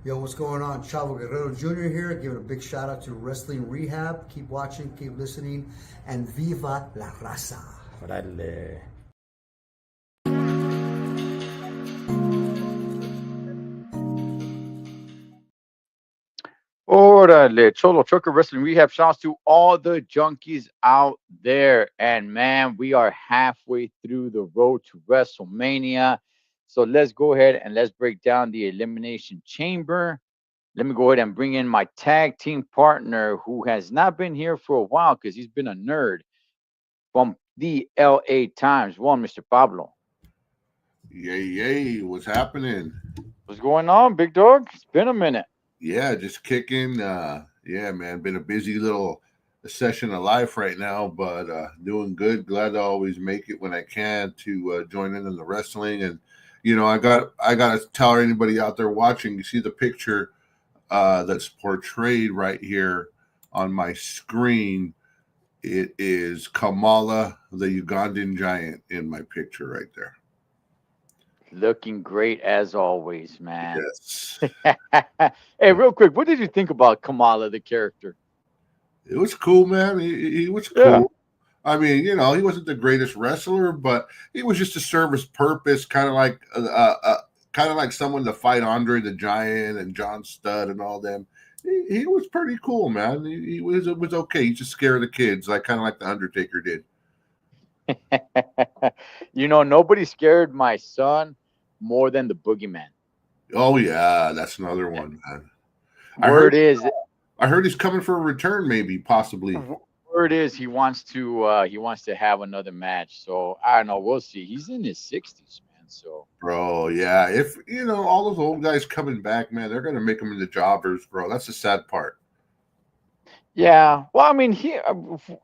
Yo, what's going on? Chavo Guerrero Jr. here, giving a big shout out to Wrestling Rehab. Keep watching, keep listening, and viva la raza. Órale. Órale, Cholo Trucker Wrestling Rehab. Shouts to all the junkies out there. And man, we are halfway through the road to WrestleMania. So let's go ahead and let's break down the Elimination Chamber. Let me go ahead and bring in my tag team partner who has not been here for a while because he's been a nerd from the LA Times. One, Mr. Pablo. Yay, yay, what's happening? What's going on, big dog? It's been a minute. Yeah, just kicking. Yeah, man, been a busy little session of life right now, but doing good. Glad to always make it when I can to join in the wrestling. And I gotta tell anybody out there watching, you see the picture that's portrayed right here on my screen. It is Kamala, the Ugandan giant, in my picture right there. Looking great as always, man. Yes. Hey, real quick, what did you think about Kamala, the character? It was cool, man. He was Yeah, cool. I mean, he wasn't the greatest wrestler, but he was just to serve his purpose, kind of like someone to fight Andre the Giant and John Studd and all them. He was pretty cool, man. He was okay. He just scared the kids, kind of like the Undertaker did. nobody scared my son more than the boogeyman. Oh yeah, that's another one, man. I heard Word is, I heard he's coming for a return, maybe, possibly. word is he wants to have another match. So I don't know. We'll see. He's in his 60s, man. So Bro, yeah. If all those old guys coming back, man, they're gonna make them into jobbers, bro. That's the sad part. yeah. Well, I mean,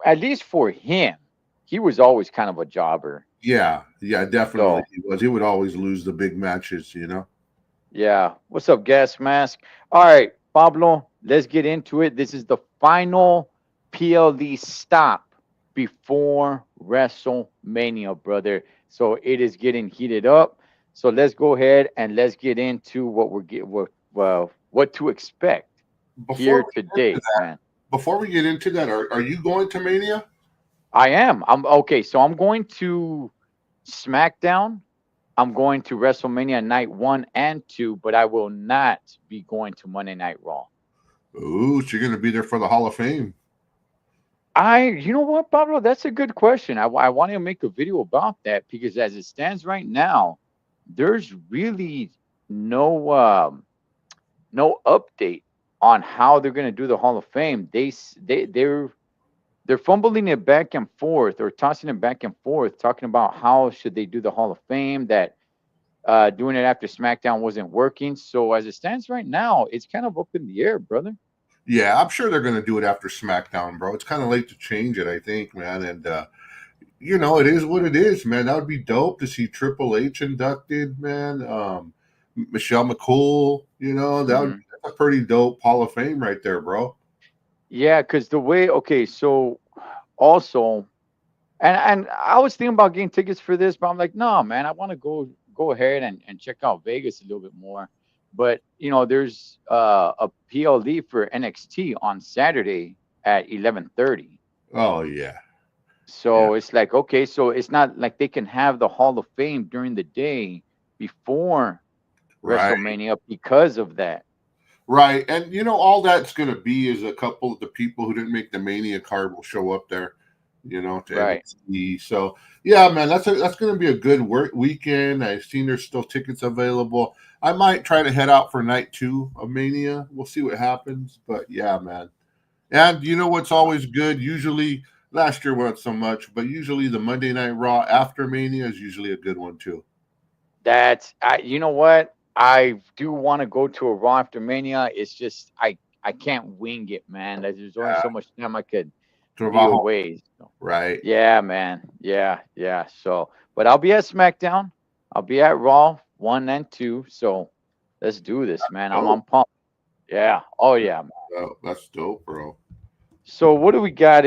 at least for him, he was always kind of a jobber. Yeah, yeah, definitely So he was. He would always lose the big matches. yeah. What's up, gas mask? All right, Pablo, let's get into it. This is the final PLD stop before WrestleMania, brother. So it is getting heated up. So let's go ahead and let's get into what to expect Before here we get into today, that, man. before we get into that, are you going to Mania? I am. I'm okay. So I'm going to SmackDown. I'm going to WrestleMania night 1 and 2, but I will not be going to Monday Night Raw. Ooh, so you're gonna be there for the Hall of Fame. You know what, Pablo? That's a good question. I want to make a video about that because as it stands right now, there's really no no update on how they're going to do the Hall of Fame. They're fumbling it back and forth or tossing it back and forth, talking about how should they do the Hall of Fame. That doing it after SmackDown wasn't working. So as it stands right now, it's kind of up in the air, brother. Yeah, I'm sure they're gonna do it after SmackDown, bro. It's kind of late to change it, I think, man. And it is what it is, man. That would be dope to see Triple H inducted, man. Michelle McCool, Hmm. that's a pretty dope Hall of Fame right there, bro. Yeah, because okay, so also, and I was thinking about getting tickets for this, but I'm like, no, man, I want to go ahead and check out Vegas a little bit more. But there's a PLD for NXT on Saturday at 11:30. Oh yeah, yeah, So it's like, okay, so it's not like they can have the Hall of Fame during the day before right, WrestleMania because of that. right. And all that's gonna be is a couple of the people who didn't make the Mania card will show up there, to Right. NXT. So yeah, man, that's gonna be a good work weekend. I've seen there's still tickets available. I might try to head out for night two of Mania. We'll see what happens. But yeah, man. And you know what's always good? Usually, last year wasn't so much, but usually the Monday Night Raw after Mania is usually a good one too. You know what? I do want to go to a Raw after Mania. It's just I can't wing it, man. There's only Yeah, so much time I could be Trabajo, away. So, right? yeah, man. Yeah, yeah. So, but I'll be at SmackDown. I'll be at Raw 1 and 2. So let's do this, man. I'm Dope. pumped. Yeah. Oh yeah. Man. That's dope, bro. So what do we got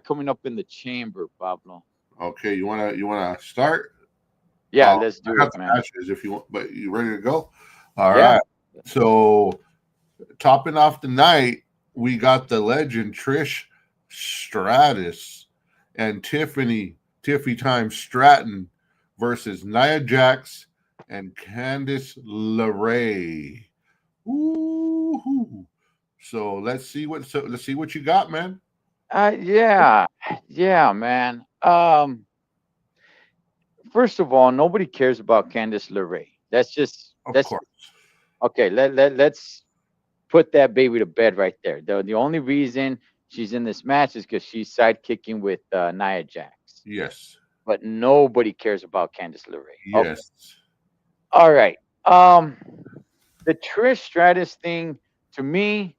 coming up in the chamber, Pablo? Okay, you wanna start? Yeah, let's I do got it, the man. matches if you want, but you ready to go? All Yeah. right. So topping off the night, we got the legend Trish Stratus and Tiffy Time Stratton versus Nia Jax and Candice LeRae. Ooh. Let's see what you got, man. Yeah. Yeah, man. First of all, nobody cares about Candice LeRae. Of That's course. okay. Let's put that baby to bed right there. The only reason she's in this match is because she's sidekicking with Nia Jax. Yes. But nobody cares about Candice LeRae. Okay. Yes. All right. Um, the Trish Stratus thing, to me,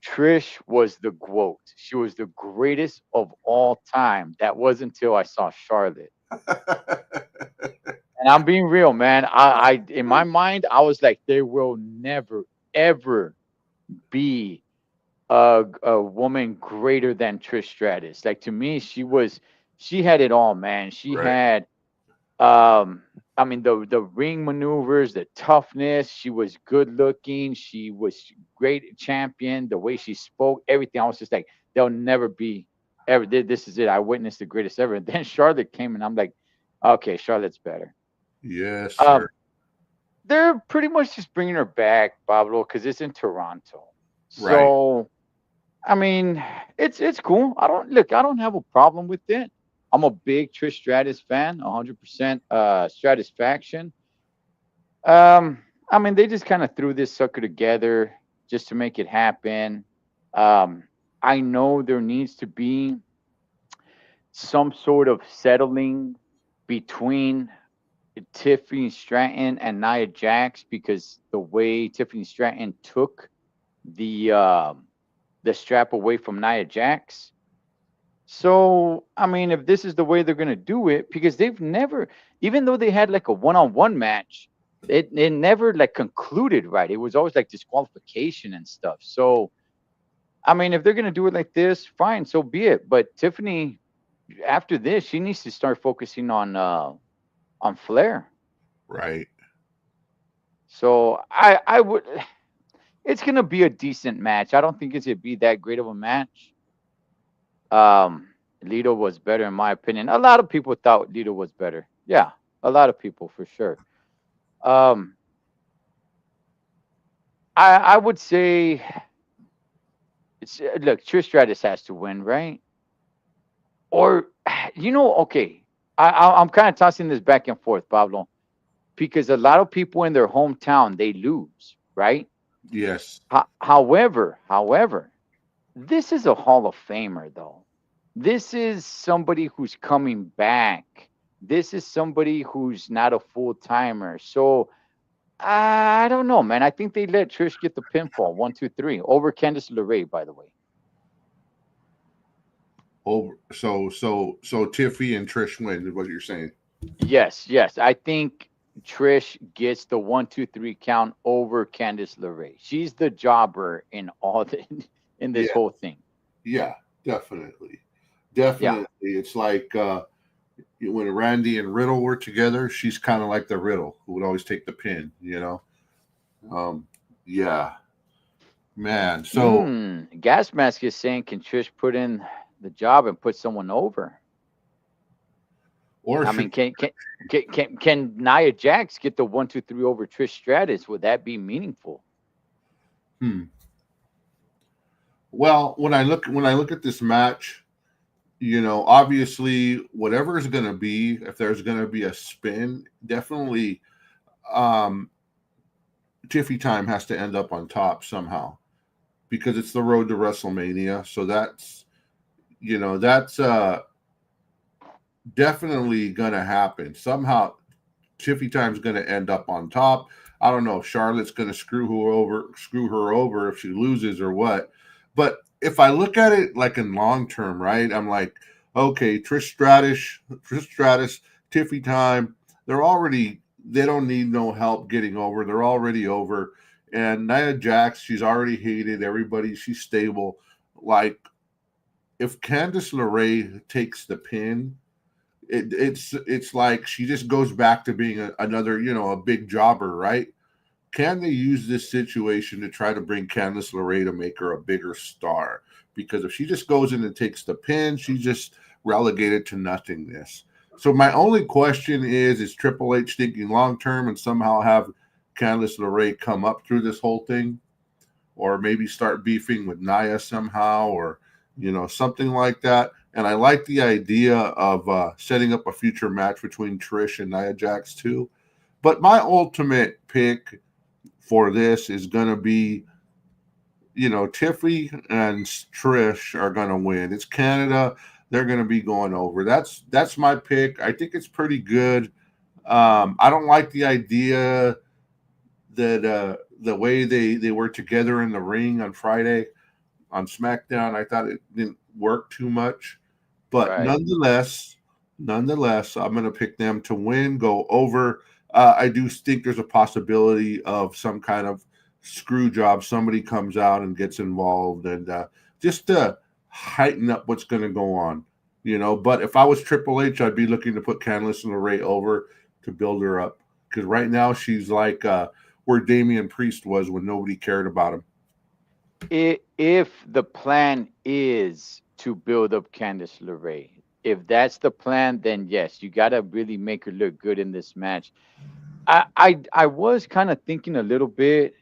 Trish was the GOAT. She was the greatest of all time. That was until I saw Charlotte. And I'm being real, man. I in my mind, I was like, there will never, ever be a woman greater than Trish Stratus. Like to me, she had it all, man. She Right. had I mean the ring maneuvers, the toughness, she was good looking, she was great champion, the way she spoke, everything. I was just like, there'll never be ever this is it. I witnessed the greatest ever. And then Charlotte came and I'm like, okay, Charlotte's better. Yes, sir. Um they're pretty much just bringing her back, Pablo, because it's in Toronto. Right. So I mean, it's cool. I don't have a problem with it. I'm a big Trish Stratus fan, 100% Stratus faction. I mean, they just kind of threw this sucker together just to make it happen. Um, I know there needs to be some sort of settling between Tiffany Stratton and Nia Jax because the way Tiffany Stratton took the strap away from Nia Jax. So, I mean, if this is the way they're gonna do it, because they've never, even though they had like a one-on-one match, it never like concluded right. It was always like disqualification and stuff. So, I mean, if they're gonna do it like this, fine, so be it. But Tiffany, after this, she needs to start focusing on Flair. Right. So I would. It's gonna be a decent match. I don't think it's gonna be that great of a match. Um, Lito was better in my opinion. A lot of people thought Lito was better. Yeah, a lot of people for sure. Um, I would say it's look, Trish Stratus has to win, right? Or okay. I'm kind of tossing this back and forth, Pablo, because a lot of people in their hometown they lose, right? Yes. However, this is a Hall of Famer, though. This is somebody who's coming back. This is somebody who's not a full timer. So I don't know, man. I think they let Trish get the pinfall 1, 2, 3 over Candice LeRae, by the way. So Tiffy and Trish win is what you're saying. Yes. I think Trish gets the 1, 2, 3 count over Candice LeRae. She's the jobber in all the in this Yeah. whole thing. Yeah, definitely. Yeah. Definitely. It's like when Randy and Riddle were together, she's kind of like the Riddle who would always take the pin. Um, yeah, man. So, Gas Mask is saying, can Trish put in the job and put someone over? or I should mean, can Nia Jax get the 1, 2, 3 over Trish Stratus? Would that be meaningful? hmm. Well, when I look at this match, obviously whatever is going to be, if there's going to be a spin, definitely um Tiffy Time has to end up on top somehow because it's the road to WrestleMania. So that's definitely gonna happen. Somehow Tiffy Time's gonna end up on top. I don't know if Charlotte's gonna screw her over if she loses or what. But if I look at it like in long term, right? I'm like, okay, Trish Stratus, Tiffy Time, they don't need no help getting over. They're already over. And Nia Jax, she's already hated everybody. She's stable. Like if Candice LeRae takes the pin, it's like she just goes back to being another, a big jobber, right? can they use this situation to try to bring Candice LeRae to make her a bigger star? Because if she just goes in and takes the pin, she's just relegated to nothingness. So my only question is Triple H thinking long term and somehow have Candice LeRae come up through this whole thing, or maybe start beefing with Nia somehow, or something like that. And I like the idea of setting up a future match between Trish and Nia Jax too. But my ultimate pick for this is going to be, Tiffy and Trish are going to win. It's Canada. They're going to be going over. That's my pick. I think it's pretty good. I don't like the idea that the way they were together in the ring on Friday on SmackDown. I thought it didn't work too much. But Right. nonetheless, I'm going to pick them to win, go over. I do think there's a possibility of some kind of screw job. Somebody comes out and gets involved, and just to heighten up what's going to go on, But if I was Triple H, I'd be looking to put Candice LeRae over to build her up, because right now she's like where Damian Priest was when nobody cared about him. If the plan is to build up Candice LeRae, if that's the plan, then yes, you got to really make her look good in this match. I was kind of thinking a little bit,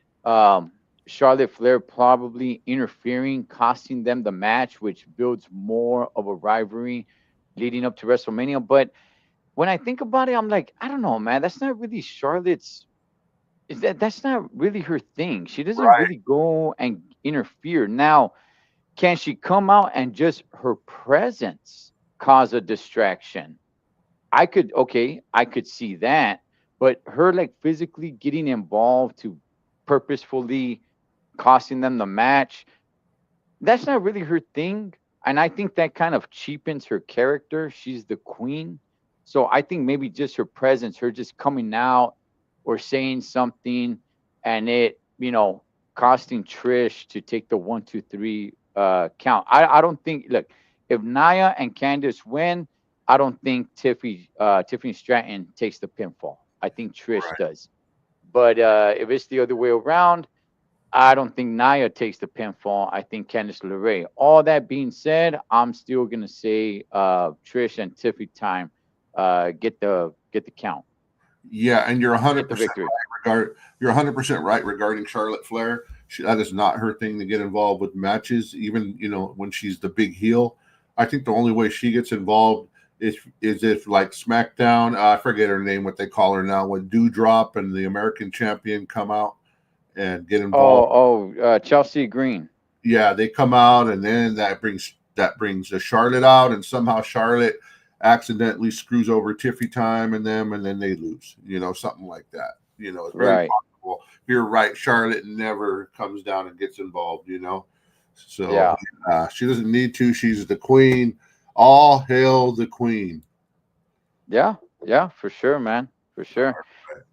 Charlotte Flair probably interfering, costing them the match, which builds more of a rivalry leading up to WrestleMania. But when I think about it, I'm like, I don't know, man. That's not really Charlotte's. That's not really her thing. She doesn't Right. really go and interfere. Now, can she come out and just her presence cause a distraction? I could see that, but her like physically getting involved to purposefully costing them the match, that's not really her thing. And I think that kind of cheapens her character. She's the queen. So I think maybe just her presence, her just coming out or saying something and it, costing Trish to take the 1, 2, 3 count. I don't think, look, if Nia and Candice win, I don't think Tiffany Stratton takes the pinfall. I think Trish Right. does. But if it's the other way around, I don't think Nia takes the pinfall. I think Candice LeRae. All that being said, I'm still gonna say Trish and Tiffany time get the count. Yeah, and you're Get the 100% victory. you're 100% right regarding Charlotte Flair. That is not her thing to get involved with matches, even when she's the big heel. I think the only way she gets involved is if like SmackDown, I forget her name, what they call her now, when Doudrop and the American Champion come out and get involved. Chelsea Green. Yeah, they come out, and then that brings the Charlotte out, and somehow Charlotte accidentally screws over Tiffy time and them, and then they lose. Something like that. It's very Right. possible. You're right. Charlotte never comes down and gets involved. So Yeah. she doesn't need to. She's the queen. All hail the queen. Yeah. Yeah. For sure, man. For sure.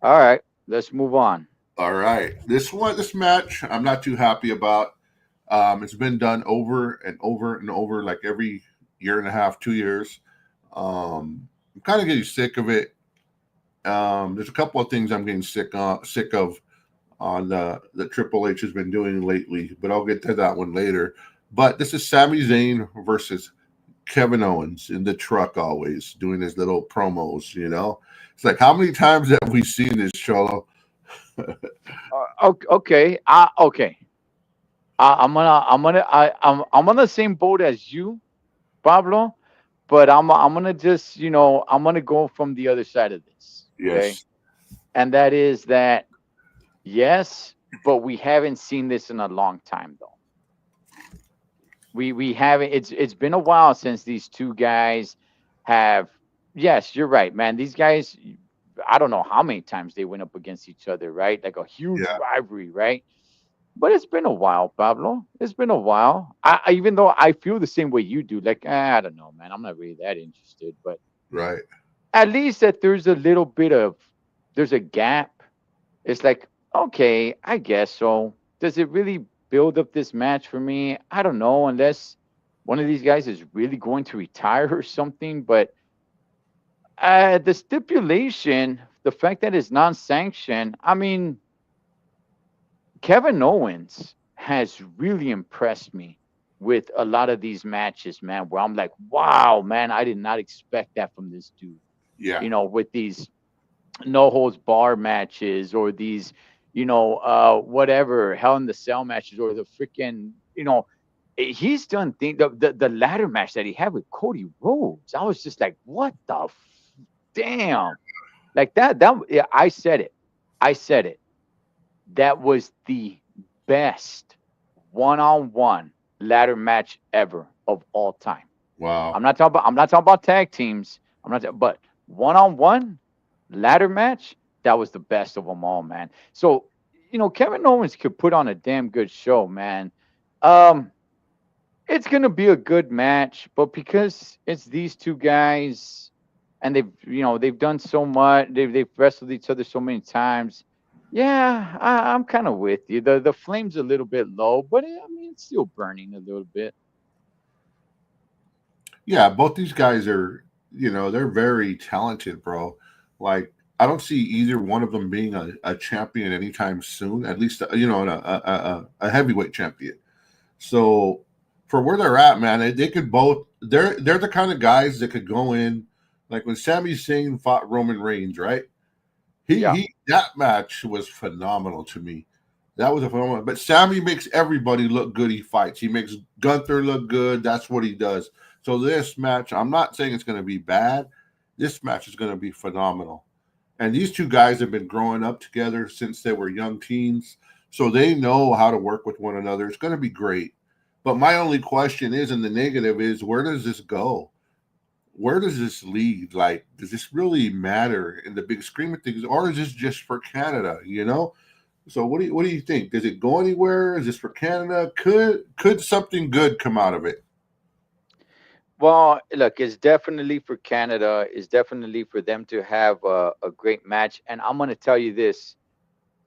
All right. Let's move on. All right, this match, I'm not too happy about. It's been done over and over and over, like every year and a half, 2 years. I'm kind of getting sick of it. There's a couple of things I'm getting sick of on that Triple H has been doing lately, but I'll get to that one later. But this is Sami Zayn versus Kevin Owens in the truck, always doing his little promos. It's like, how many times have we seen this, Cholo? Okay. Okay. I'm on the same boat as you, Pablo, but I'm gonna just I'm gonna go from the other side of this. Okay, Yes. and that is that yes, but we haven't seen this in a long time though. We haven't. It's been a while since these two guys have. Yes, you're right, man. These guys, I don't know how many times they went up against each other, right? Like a huge Yeah. rivalry, right? But it's been a while, Pablo. It's been a while. Even though I feel the same way you do, like I don't know, man. I'm not really that interested, but Right. at least that there's a little bit of there's a gap. It's like okay, I guess so. Does it really build up this match for me? I don't know, unless one of these guys is really going to retire or something. But the stipulation, the fact that it's non-sanctioned, I mean, Kevin Owens has really impressed me with a lot of these matches, man, where I'm like, wow, man, I did not expect that from this dude. Yeah. With these no holds bar matches or these, whatever, hell in the cell matches or the freaking, he's done things. The ladder match that he had with Cody Rhodes, I was just like, what the damn? Like yeah, I said it. I said it. That was the best one-on-one ladder match ever of all time. Wow. I'm not talking about tag teams. But one-on-one ladder match, that was the best of them all, man. So, Kevin Owens could put on a damn good show, man. Um, it's gonna be a good match, but because it's these two guys and they've done so much, they've wrestled each other so many times. Yeah, I'm kind of with you. The flame's a little bit low, but I mean it's still burning a little bit. Yeah, both these guys are, they're very talented, bro. Like, I don't see either one of them being a champion anytime soon, at least, a heavyweight champion. So, for where they're at, man, they could both, they're the kind of guys that could go in, like when Sami Zayn fought Roman Reigns, right? Yeah. That match was phenomenal to me. That was a phenomenal. But Sammy makes everybody look good. He fights. He makes Gunther look good. That's what he does. So this match, I'm not saying it's going to be bad. This match is going to be phenomenal. And these two guys have been growing up together since they were young teens, so they know how to work with one another. It's going to be great. But my only question is, and the negative is, where does this go? Where does this lead? Like, does this really matter in the big scheme of things, or is this just for Canada? So what do you think? Does it go anywhere? Is this for Canada? Could something good come out of it? Well, look, it's definitely for Canada. It's definitely for them to have a great match. And I'm going to tell you this.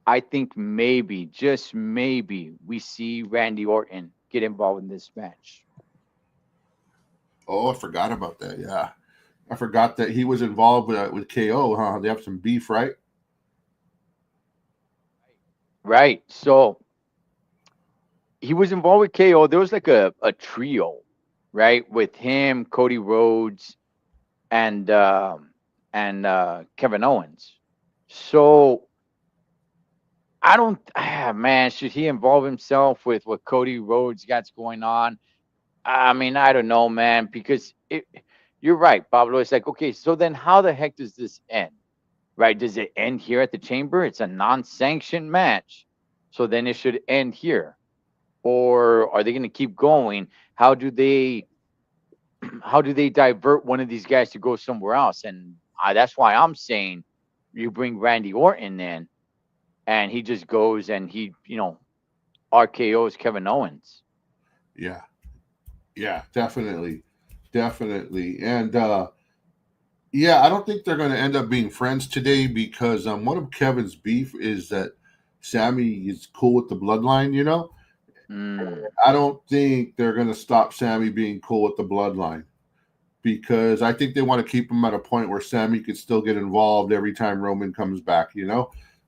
I think maybe, just maybe, we see Randy Orton get involved in this match. Oh, I forgot about that. Yeah, I forgot that he was involved with KO. Huh? They have some beef, right? Right. So he was involved with KO. There was like a trio, right? With him, Cody Rhodes, and Kevin Owens. So I don't, man, should he involve himself with what Cody Rhodes got going on? I mean, I don't know, man, because you're right, Pablo. It's like, okay, so then how the heck does this end? Right? Does it end here at the chamber? It's a non-sanctioned match. So then it should end here. Or are they going to keep going? How do they how do they divert one of these guys to go somewhere else? And that's why I'm saying you bring Randy Orton in and he just goes and RKO's Kevin Owens. Yeah, yeah, definitely, definitely, and yeah, I don't think they're going to end up being friends today because one of Kevin's beef is that Sammy is cool with the bloodline. Mm, I don't think they're going to stop Sammy being cool with the bloodline because I think they want to keep him at a point where Sammy could still get involved every time Roman comes back.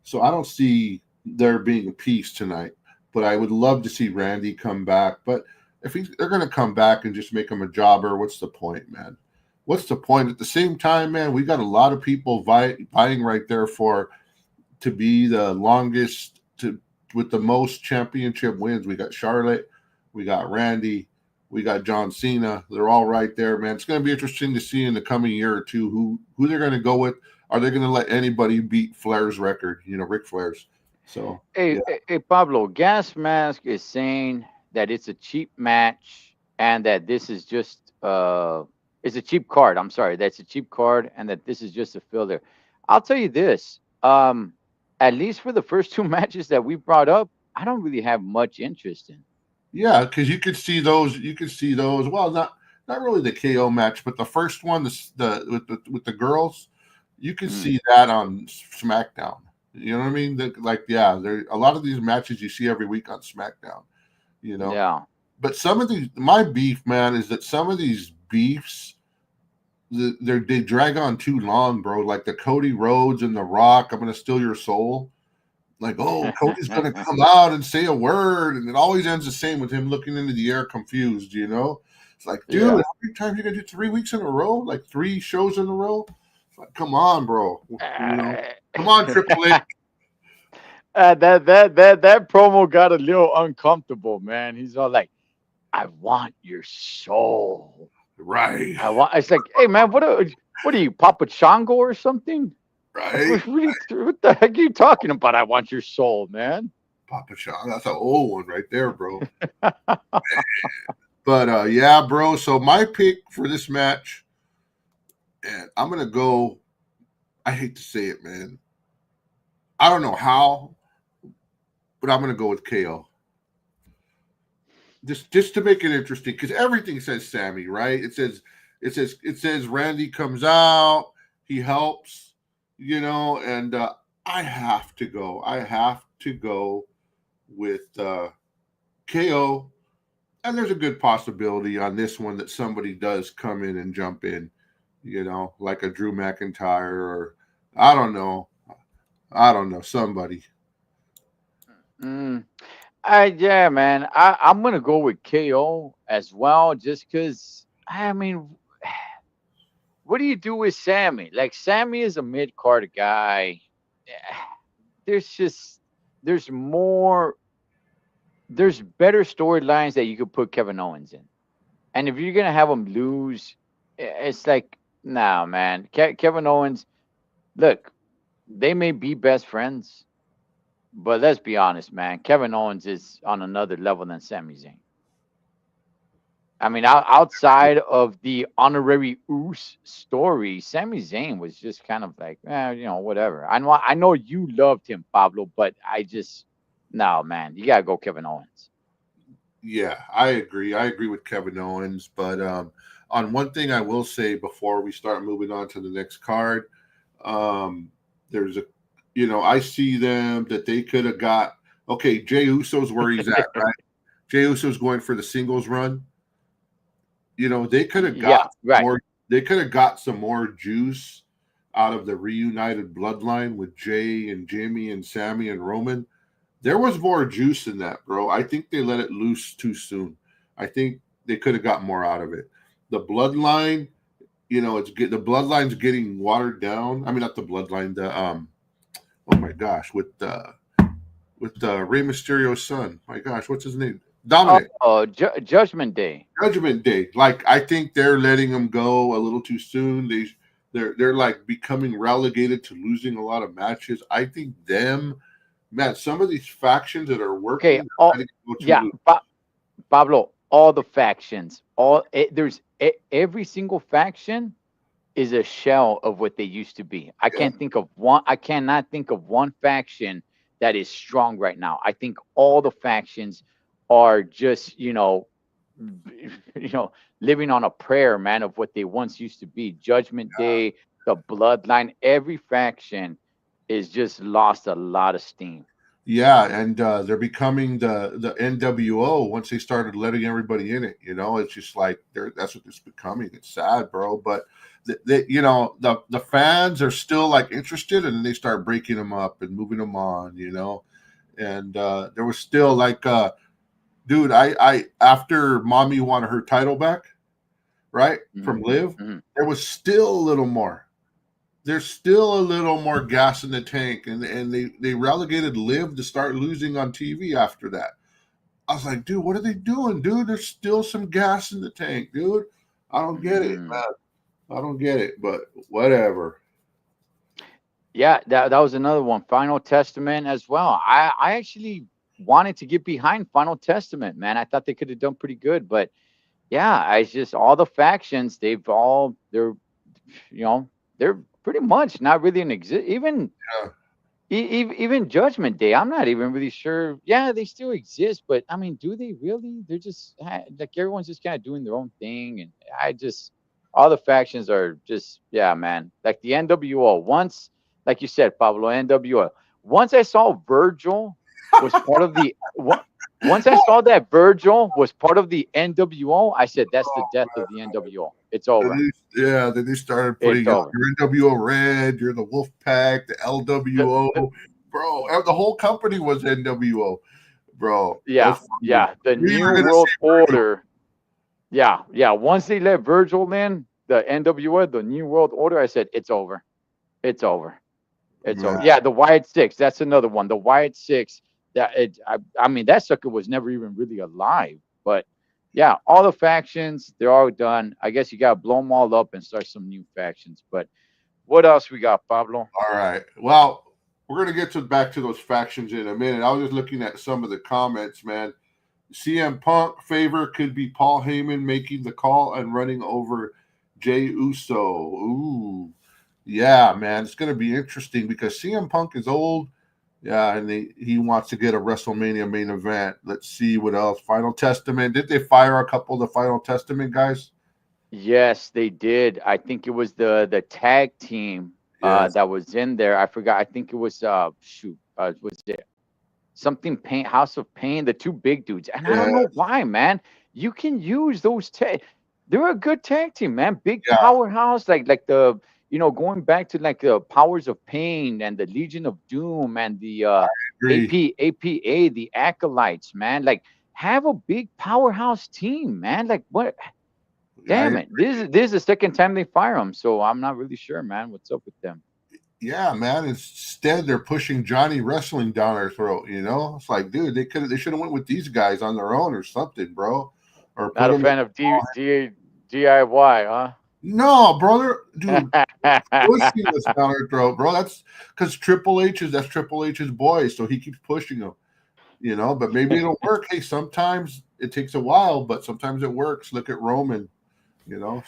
So I don't see there being a peace tonight, but I would love to see Randy come back. But if they're going to come back and just make him a jobber, what's the point, man? What's the point? At the same time, man, we got a lot of people vying right there for to be the longest with the most championship wins. We got Charlotte, we got Randy, we got John Cena. They're all right there, man. It's going to be interesting to see in the coming year or two who they're going to go with. Are they going to let anybody beat Flair's record? Ric Flair's. So hey, yeah, hey, Pablo, Gas Mask is saying that it's a cheap match and that this is just it's a cheap card. I'm sorry, that's a cheap card and that this is just a filler. I'll tell you this. At least for the first two matches that we brought up, I don't really have much interest in. yeah, because you could see those. You could see those. Well, not really the KO match, but the first one, with the girls, you could Mm, see that on SmackDown. You know what I mean? Yeah, there a lot of these matches you see every week on SmackDown. You know, yeah. but some of these, my beef, man, is that some of these beefs, they drag on too long, bro. Like the Cody Rhodes and The Rock, I'm gonna steal your soul. Like, oh, Cody's gonna come out and say a word, and it always ends the same with him looking into the air confused, you know? It's like, dude, how Yeah. many times you gonna do 3 weeks in a row? Like 3 shows in a row? It's like, come on, bro. You know, Uh, come on, Triple H. that promo got a little uncomfortable, man. He's all like, "I want your soul. Right, I want." It's like, hey, man, what are you, Papa Chongo or something? Like, right. what the heck are you talking about? I want your soul, man. Papa Sean, that's an old one right there, bro. But yeah, bro. So my pick for this match, and I'm gonna go. I hate to say it, man. I don't know how, but I'm gonna go with KO. Just to make it interesting, because everything says Sammy, right? It says Randy comes out, he helps, you know, and I have to go. I have to go with KO. And there's a good possibility on this one that somebody does come in and jump in, you know, like a Drew McIntyre or I don't know. I don't know, somebody. Mm. Yeah, man. I'm gonna go with KO as well, just because. I mean, what do you do with Sammy? Like, Sammy is a mid card guy. Eh, There's just there's more. There's better storylines that you could put Kevin Owens in, and if you're gonna have him lose, it's like, nah, man. Kevin Owens. Look, they may be best friends, but let's be honest, man. Kevin Owens is on another level than Sami Zayn. I mean, outside of the honorary Oos story, Sami Zayn was just kind of like, whatever. I know you loved him, Pablo, but no, man, you gotta go Kevin Owens. Yeah, I agree. I agree with Kevin Owens. But on one thing I will say before we start moving on to the next card, there's a, you know, I see them that they could have got, okay, Jay Uso's where he's at, right? Jay Uso's going for the singles run. You know, they could have Yeah, got right. more, they could have got some more juice out of the reunited bloodline with Jay and Jimmy and Sammy and Roman. There was more juice in that, bro. I think they let it loose too soon. I think they could have got more out of it. The bloodline, you know, the bloodline's getting watered down. I mean, not the bloodline. The oh my gosh, with Rey Mysterio's son. My gosh, what's his name? Dominic. Oh, Judgment Day. Judgment Day. Like I think they're letting them go a little too soon. They're like becoming relegated to losing a lot of matches. I think them, man, some of these factions that are Okay. working, Oh, are letting go too yeah, loose. Pablo. All the factions, every single faction is a shell of what they used to be. I Yeah. can't think of one. I cannot think of one faction that is strong right now. I think all the factions are just, living on a prayer, man, of what they once used to be. Judgment Day, the Bloodline, every faction is just lost a lot of steam. Yeah, and they're becoming the NWO once they started letting everybody in it. You know, it's just like that's what it's becoming. It's sad, bro. But the fans are still like interested, and then they start breaking them up and moving them on. You know, and there was still like, dude, I after Mommy wanted her title back, right, Mhm, from Liv, mhm. there was still a little more. There's still a little more gas in the tank, and they relegated Liv to start losing on TV after that. I was like, dude, what are they doing, dude? There's still some gas in the tank, dude. I don't get it, Mm. man. I don't get it, but whatever. Yeah, that was another one. Final Testament as well. I actually wanted to get behind Final Testament, man. I thought they could have done pretty good, but yeah, I just all the factions, they're pretty much not really in exist. Yeah, Even Judgment Day, I'm not even really sure. Yeah, they still exist, but I mean, do they really? They're just like everyone's just kind of doing their own thing, and all the factions are just, yeah, man. Like the NWO. Once, like you said, Pablo, NWO. Once I saw Virgil was part of once I saw that Virgil was part of the NWO, I said that's the death of the NWO. It's over. then they started It's putting out over. your NWO Red, you're the Wolf Pack, the The, LWO, the, bro. The whole company was NWO, bro. Yeah, That's funny. yeah. The We were New gonna World see Virgil. Order. Yeah, yeah. Once they let Virgil in, the NWO, the New World Order, I said it's over. It's over. It's over. Man, Yeah, the Wyatt Six. That's another one. The Wyatt Six. I mean, that sucker was never even really alive. But yeah, all the factions, they're all done. I guess you gotta blow them all up and start some new factions. But what else we got, Pablo? all right. Well, we're gonna get to back to those factions in a minute. I was just looking at some of the comments, man. CM Punk favor could be Paul Heyman making the call and running over Jay Uso. Ooh, yeah, man, it's gonna be interesting because CM Punk is old. Yeah, and he wants to get a WrestleMania main event. Let's see what else. Final Testament. Did they fire a couple of the Final Testament guys? Yes, they did. I think it was the tag team Yes. that was in there. I forgot. I think it was shoot. Was it something pain House of Pain, the two big dudes. And I Yeah. don't know why, man. You can use those tag. They're a good tag team, man. Big Yeah. powerhouse, like the going back to like the Powers of Pain and the Legion of Doom and the Agree. APA, the Acolytes, man. Like have a big powerhouse team, man. Like what? I Damn it! This is the second time they fire them, so I'm not really sure, man. What's up with them? yeah, man. Instead, they're pushing Johnny Wrestling down our throat. It's like, dude, they should have went with these guys on their own or something, bro, or put Not a them. fan of DIY, huh? No, brother, dude, pushing us down our throat, bro. That's because that's Triple H's boy, so he keeps pushing them. But maybe it'll work. Hey, sometimes it takes a while, but sometimes it works. Look at Roman,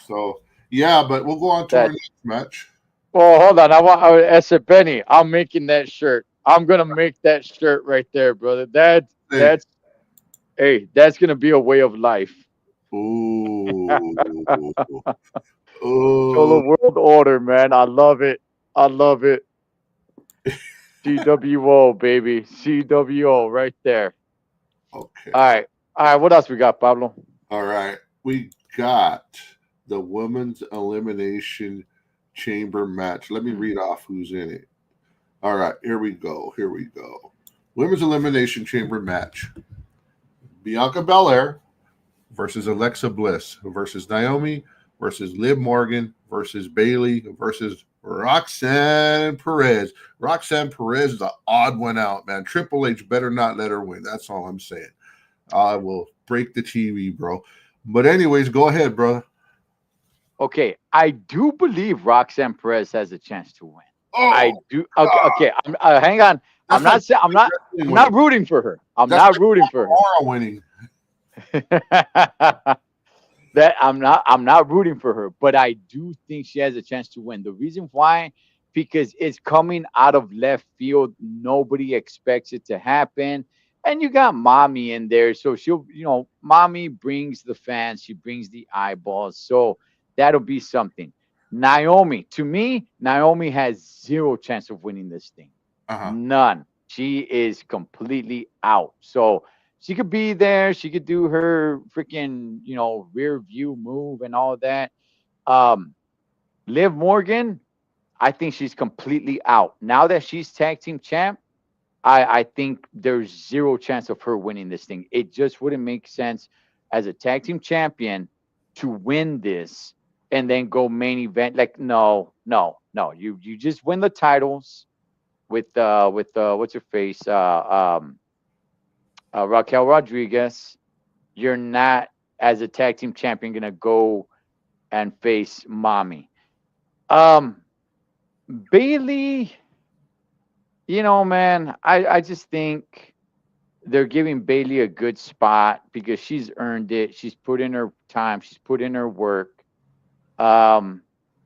So yeah, but we'll go on to our That next match. Well, hold on. I said, Benny, I'm making that shirt. I'm gonna make that shirt right there, brother. Hey, That's hey, that's gonna be a way of life. ooh, Solo oh, World Order, man. I love it. I love it. CWO, baby. CWO right there. okay. All right. All right. What else we got, Pablo? All right. We got the women's elimination chamber match. Let me read off who's in it. All right. Here we go. Here we go. Women's elimination chamber match. Bianca Belair versus Alexa Bliss versus Naomi versus Liv Morgan versus Bailey versus Roxanne Perez. Roxanne Perez is an odd one out, man. Triple H better not let her win. That's all I'm saying. I will break the TV, bro. But anyways, go ahead, bro. Okay, I do believe Roxanne Perez has a chance to win. I Oh, do. Okay, okay. Hang on. I'm that's like not saying I'm not rooting for her. I'm That's not like rooting for her. Mara winning. That I'm not rooting for her, but I do think she has a chance to win. The reason why, because it's coming out of left field. Nobody expects it to happen. And you got mommy in there. So mommy brings the fans, she brings the eyeballs. So that'll be something. Naomi, to me, Naomi has zero chance of winning this thing. Uh-huh. None. She is completely out. So she could be there. She could do her freaking, rear view move and all that. Um, Liv Morgan, I think she's completely out. Now that she's tag team champ, I think there's zero chance of her winning this thing. It just wouldn't make sense as a tag team champion to win this and then go main event. Like, no, no, no. You just win the titles with what's her face? Raquel Rodriguez. You're not, as a tag team champion, gonna go and face mommy. Um, Bailey, man, I just think they're giving Bailey a good spot because she's earned it. She's put in her time. She's put in her work. Um,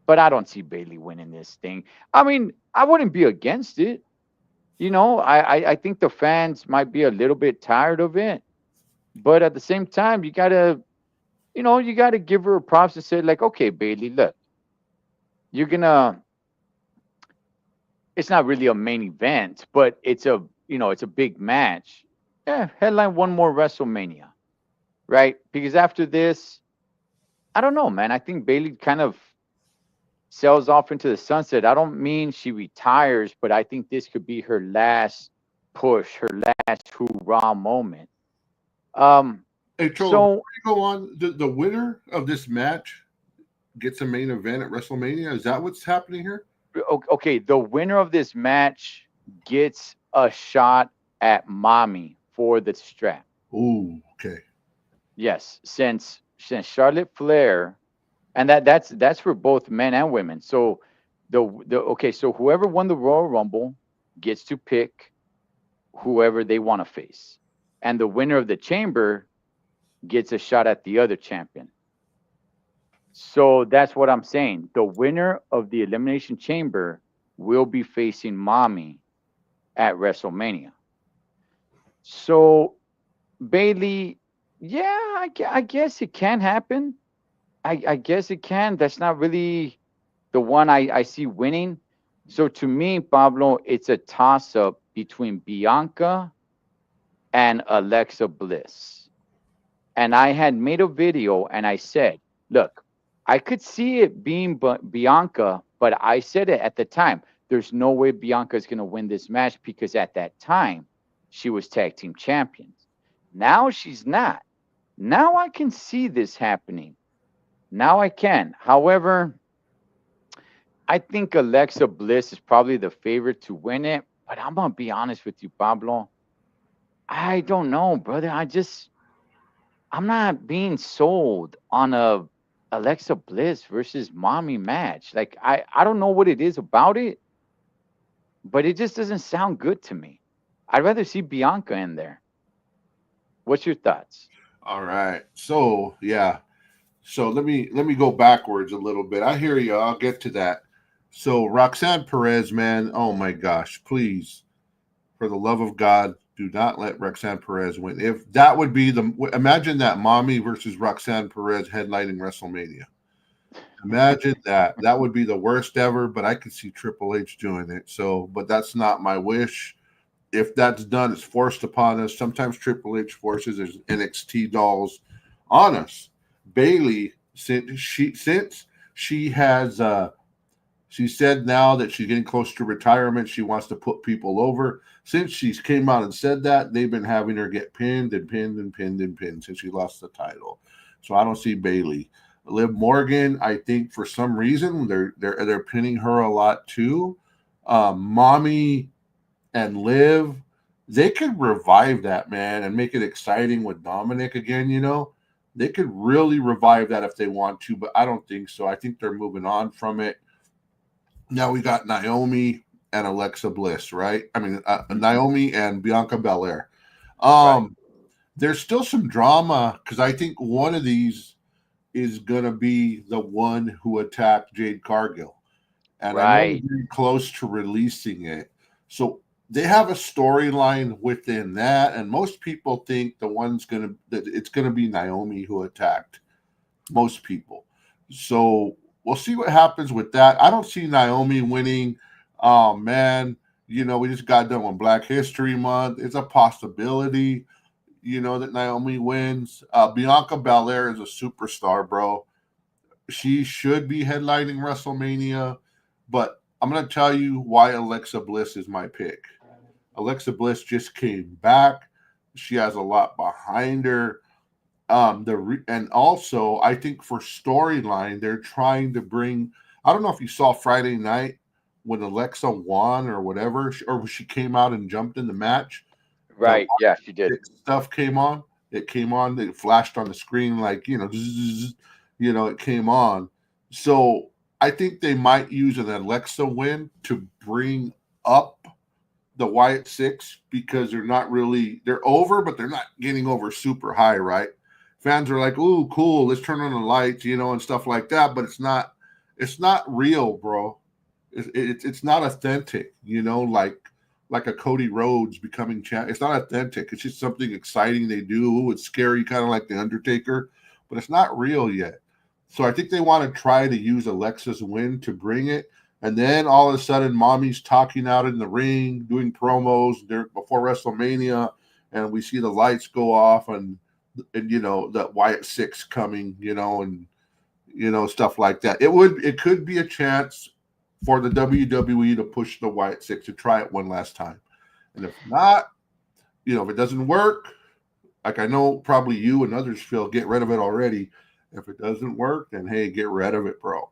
but I don't see Bailey winning this thing. I mean, I wouldn't be against it. I think the fans might be a little bit tired of it, but at the same time, you gotta give her props to say like, okay, Bailey, look, you're gonna. It's not really a main event, but it's a big match. Yeah, headline one more WrestleMania, right? Because after this, I don't know, man. I think Bailey kind of sails off into the sunset. I don't mean she retires, but I think this could be her last push, her last hoorah moment. Um, Hey, Cholo, before so you go on, the winner of this match gets a main event at WrestleMania. Is that what's happening here? okay, the winner of this match gets a shot at mommy for the strap. Ooh, okay. Yes, since Charlotte Flair, and that's for both men and women. So the okay, so whoever won the Royal Rumble gets to pick whoever they want to face, and the winner of the Chamber gets a shot at the other champion. So that's what I'm saying. The winner of the Elimination Chamber will be facing Mommy at WrestleMania. So Bailey, yeah, I guess it can happen. I guess it can. That's not really the one I see winning. So to me, Pablo, it's a toss up between Bianca and Alexa Bliss. And I had made a video and I said, look, I could see it being Bianca, but I said it at the time. There's no way Bianca is going to win this match because at that time she was tag team champions. Now she's not. Now I can see this happening. Now I can. However, I think Alexa Bliss is probably the favorite to win it. But I'm going to be honest with you, Pablo. I don't know, brother. I'm not being sold on a Alexa Bliss versus Mommy match. Like I don't know what it is about it, but it just doesn't sound good to me. I'd rather see Bianca in there. What's your thoughts? All right. So yeah. So let me go backwards a little bit. I hear you. I'll get to that. So Roxanne Perez, man, oh my gosh, please, for the love of God, do not let Roxanne Perez win. If that would be the imagine that Mommy versus Roxanne Perez headlining WrestleMania. Imagine that. That would be the worst ever, but I could see Triple H doing it. So, but that's not my wish. If that's done, it's forced upon us. Sometimes Triple H forces his NXT dolls on us. Bailey, since she has she said now that she's getting close to retirement, she wants to put people over. Since she's came out and said that, they've been having her get pinned and pinned and pinned and pinned since she lost the title. So I don't see Bailey. Liv Morgan, I think for some reason they're pinning her a lot too. Mommy and Liv, they could revive that, man, and make it exciting with Dominic again. They could really revive that if they want to, but I don't think so. I think they're moving on from it. Now we got Naomi and Alexa Bliss, right? I mean, Mhm. Naomi and Bianca Belair. Right. There's still some drama because I think one of these is gonna be the one who attacked Jade Cargill, and I know Right. they're very close to releasing it. So they have a storyline within that, and most people think that it's gonna be Naomi who attacked. Most people. So we'll see what happens with that. I don't see Naomi winning. Oh man, we just got done with Black History Month. It's a possibility, that Naomi wins. Bianca Belair is a superstar, bro. She should be headlining WrestleMania, but I'm gonna tell you why Alexa Bliss is my pick. Alexa Bliss just came back. She has a lot behind her. And also I think for storyline they're trying to bring. I don't know if you saw Friday night when Alexa won or whatever, or she came out and jumped in the match. The Right. Yeah, she did. stuff came on. It came on. It flashed on the screen like zzz, it came on. So I think they might use an Alexa win to bring up the Wyatt Six because they're over, but they're not getting over super high, right? Fans are like, "Ooh, cool, let's turn on the lights," and stuff like that. But it's not real, bro. It's not authentic, like a Cody Rhodes becoming champ. It's not authentic. It's just something exciting they do. Ooh, it's scary, kind of like the Undertaker, but it's not real yet. So I think they want to try to use Alexa's win to bring it. And then all of a sudden, mommy's talking out in the ring, doing promos there before WrestleMania, and we see the lights go off, and that Wyatt Six coming, and stuff like that. It could be a chance for the WWE to push the Wyatt Six to try it one last time. And if not, if it doesn't work, like I know probably you and others feel, get rid of it already. If it doesn't work, then hey, get rid of it, bro.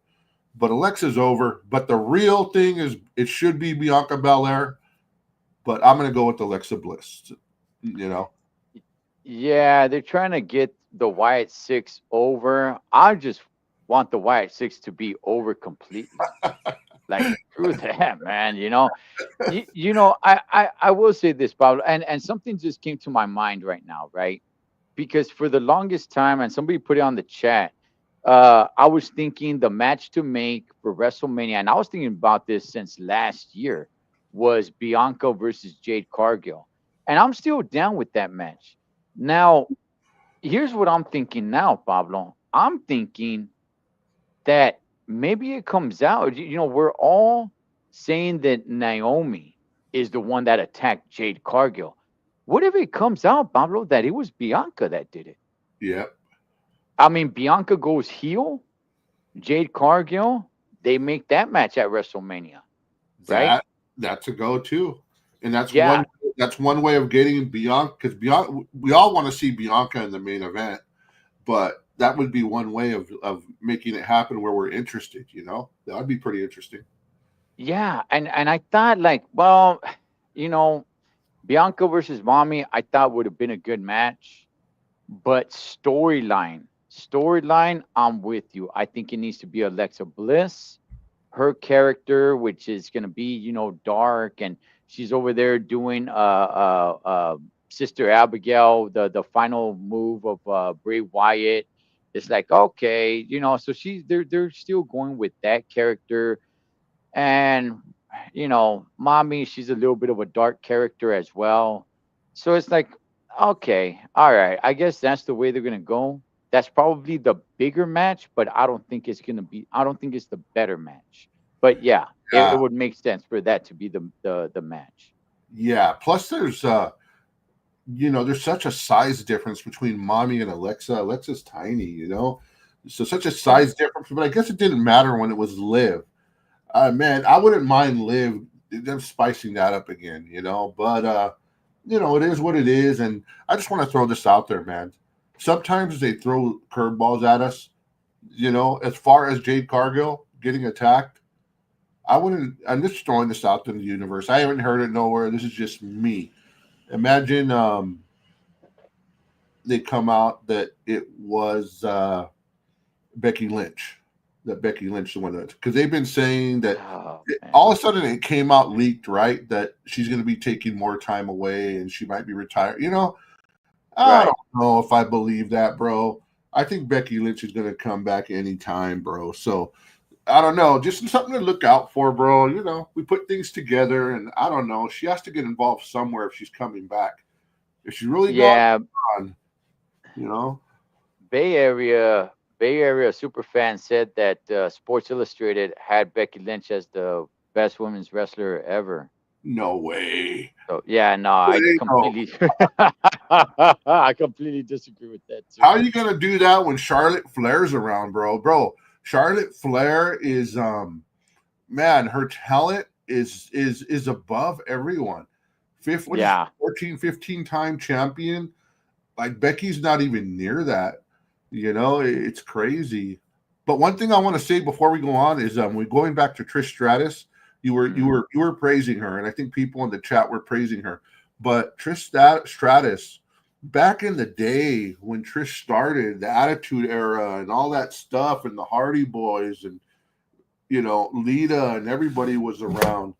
But Alexa's over. But the real thing is, it should be Bianca Belair. But I'm going to go with Alexa Bliss. Yeah, they're trying to get the Wyatt Six over. I just want the Wyatt Six to be over completely. Like, screw that, man. I will say this, Pablo, and something just came to my mind right now, right? Because for the longest time, and somebody put it on the chat, I was thinking the match to make for WrestleMania, and I was thinking about this since last year, was Bianca versus Jade Cargill. And I'm still down with that match. Now, here's what I'm thinking now, Pablo. I'm thinking that maybe it comes out. We're all saying that Naomi is the one that attacked Jade Cargill. What if it comes out, Pablo, that it was Bianca that did it? Yeah. I mean, Bianca goes heel, Jade Cargill, they make that match at WrestleMania, right? That's a go-to, and that's Yeah. one way of getting Bianca, because we all want to see Bianca in the main event, but that would be one way of making it happen where we're interested. That would be pretty interesting. Yeah, and I thought, like, well, Bianca versus Mommy, I thought would have been a good match. But storyline, I'm with you. I think it needs to be Alexa Bliss, her character, which is gonna be, dark, and she's over there doing Sister Abigail, the final move of Bray Wyatt. It's like, okay, so they're still going with that character. And Mommy, she's a little bit of a dark character as well. So it's like, okay, all right, I guess that's the way they're gonna go. That's probably the bigger match, but I don't think it's the better match. But yeah, it would make sense for that to be the match. Yeah. Plus, there's there's such a size difference between Mommy and Alexa. Alexa's tiny, so such a size difference. But I guess it didn't matter when it was Liv. Man, I wouldn't mind Liv them spicing that up again, But it is what it is, and I just want to throw this out there, man. Sometimes they throw curveballs at us, As far as Jade Cargill getting attacked, I'm just throwing this out in the universe. I haven't heard it nowhere. This is just me. Imagine they come out that it was Becky Lynch. That Becky Lynch the one that, because they've been saying that all of a sudden it came out leaked, right? That she's going to be taking more time away and she might be retired. I don't know if I believe that, bro. I think Becky Lynch is going to come back anytime, bro. So I don't know, just something to look out for, bro. We put things together, and I don't know. She has to get involved somewhere if she's coming back. If she's really gone, Bay Area super fan said that Sports Illustrated had Becky Lynch as the best women's wrestler ever. No way. So yeah, no, I completely disagree with that too. How are you gonna do that when Charlotte Flair's around, bro? Bro, Charlotte Flair is man, her talent is above everyone. 15-time champion. Like, Becky's not even near that. It's crazy. But one thing I want to say before we go on is we're going back to Trish Stratus. You were praising her, and I think people in the chat were praising her. But Trish Stratus, back in the day when Trish started, the Attitude Era and all that stuff, and the Hardy Boys, and Lita and everybody was around.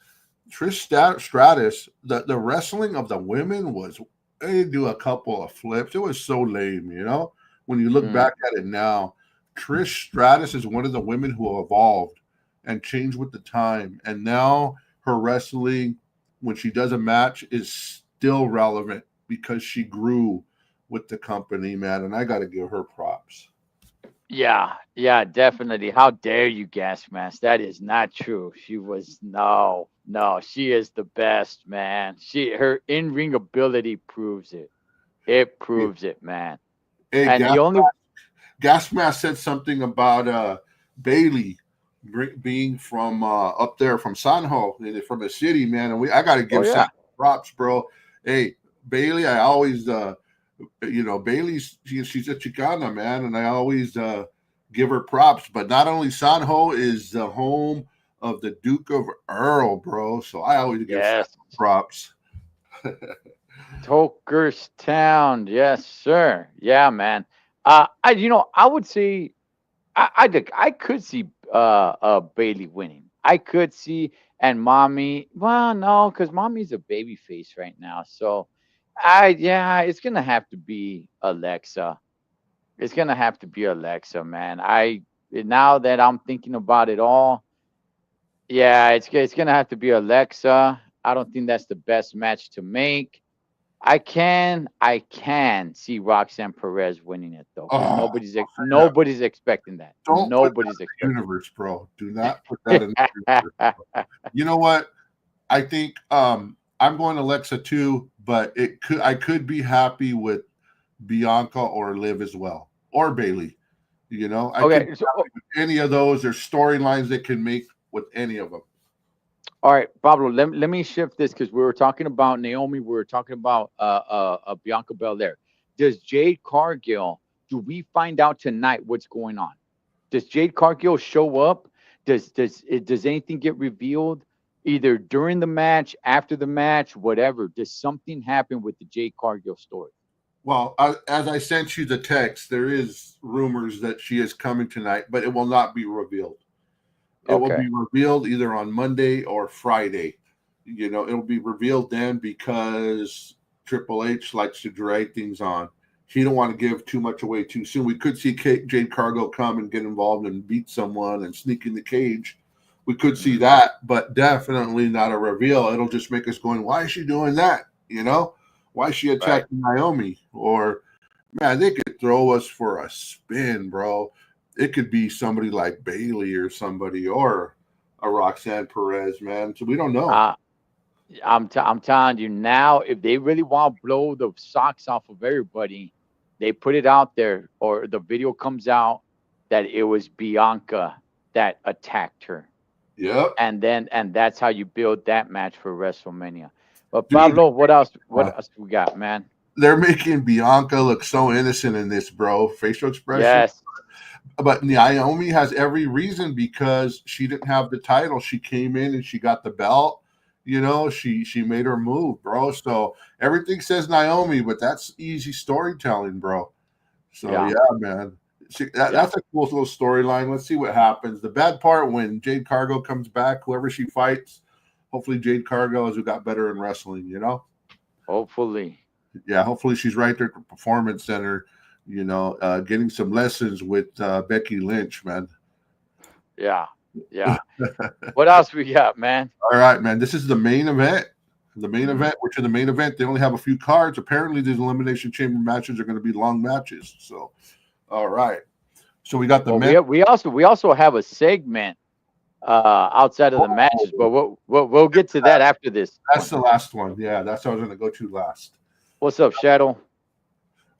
Trish Stratus, the wrestling of the women was, they do a couple of flips. It was so lame, when you look back at it now. Trish Stratus is one of the women who evolved and changed with the time. And now her wrestling, when she does a match, is still relevant because she grew with the company, man. And I got to give her props. Yeah, definitely. How dare you, Gas Mask? That is not true. She was no. She is the best, man. Her in-ring ability proves it. It proves it, man. Hey, and Gasmask said something about Bailey being from up there from Sanjo, from the city, man. And I got to Oh give San yeah. props, bro. Hey, Bailey, I always, Bailey's she's a Chicana, man, and I always give her props. But not only Sanjo is the home of the Duke of Earl, bro. So I always give San Yes. props. Tokerstown. Yes, sir. Yeah, man. I would say I could see Bailey winning. I could see and mommy. Well, no, because mommy's a baby face right now. So yeah, it's gonna have to be Alexa. It's gonna have to be Alexa, man. Now that I'm thinking about it all, yeah, it's gonna have to be Alexa. I don't think that's the best match to make. I can see Roxanne Perez winning it though, because Oh, yeah. nobody's expecting that. Don't put that Nobody's in the expecting universe, bro. Do not put that in the universe. that. You know what? I think I'm going Alexa too, but I could be happy with Bianca or Liv as well, or Bailey. I could be Okay, so happy with any of those. There's storylines they can make with any of them. all right, Pablo, let me shift this because we were talking about Naomi, we were talking about Bianca Belair. Does Jade Cargill? Do we find out tonight what's going on? Does Jade Cargill show up? Does anything get revealed either during the match, after the match, whatever? Does something happen with the Jade Cargill story? Well, as I sent you the text, there is rumors that she is coming tonight, but it will not be revealed. It will Okay, be revealed either on Monday or Friday. It'll be revealed then because Triple H likes to drag things on. He don't want to give too much away too soon. We could see Jade Cargill come and get involved and beat someone and sneak in the cage. We could see hmm, that, but definitely not a reveal. It'll just make us going, why is she doing that? Why is she right. attacking Naomi? Or, man, they could throw us for a spin, bro. It could be somebody like Bailey or somebody or a Roxanne Perez, man. So we don't know. Uh, I'm telling you now, if they really want to blow the socks off of everybody, they put it out there, or the video comes out that it was Bianca that attacked her, Yep. and that's how you build that match for WrestleMania. But Dude, Pablo, what else? uh, What else we got, man? they're making Bianca look so innocent in this, bro. Facial expression. Yes, But Naomi has every reason because she didn't have the title. She came in and she got the belt. She made her move, bro. So everything says Naomi, but that's easy storytelling, bro. So yeah, yeah, man. yeah. That's a cool little storyline. Let's see what happens. The bad part when Jade Cargill comes back, whoever she fights, hopefully Jade Cargill has got better in wrestling. Hopefully, Yeah, hopefully she's right there at the performance center, getting some lessons with Becky Lynch, man. yeah, yeah. What else we got, man? All right, man. This is the main event. The main Mhm. event, which is the main event, they only have a few cards. Apparently, these Elimination Chamber matches are going to be long matches. So, all right. So we got the Well, men. we also have a segment outside of the matches, but Oh, we'll get to that after this that's one. the last one. Yeah, that's what I was going to go to last. What's up, Shadow?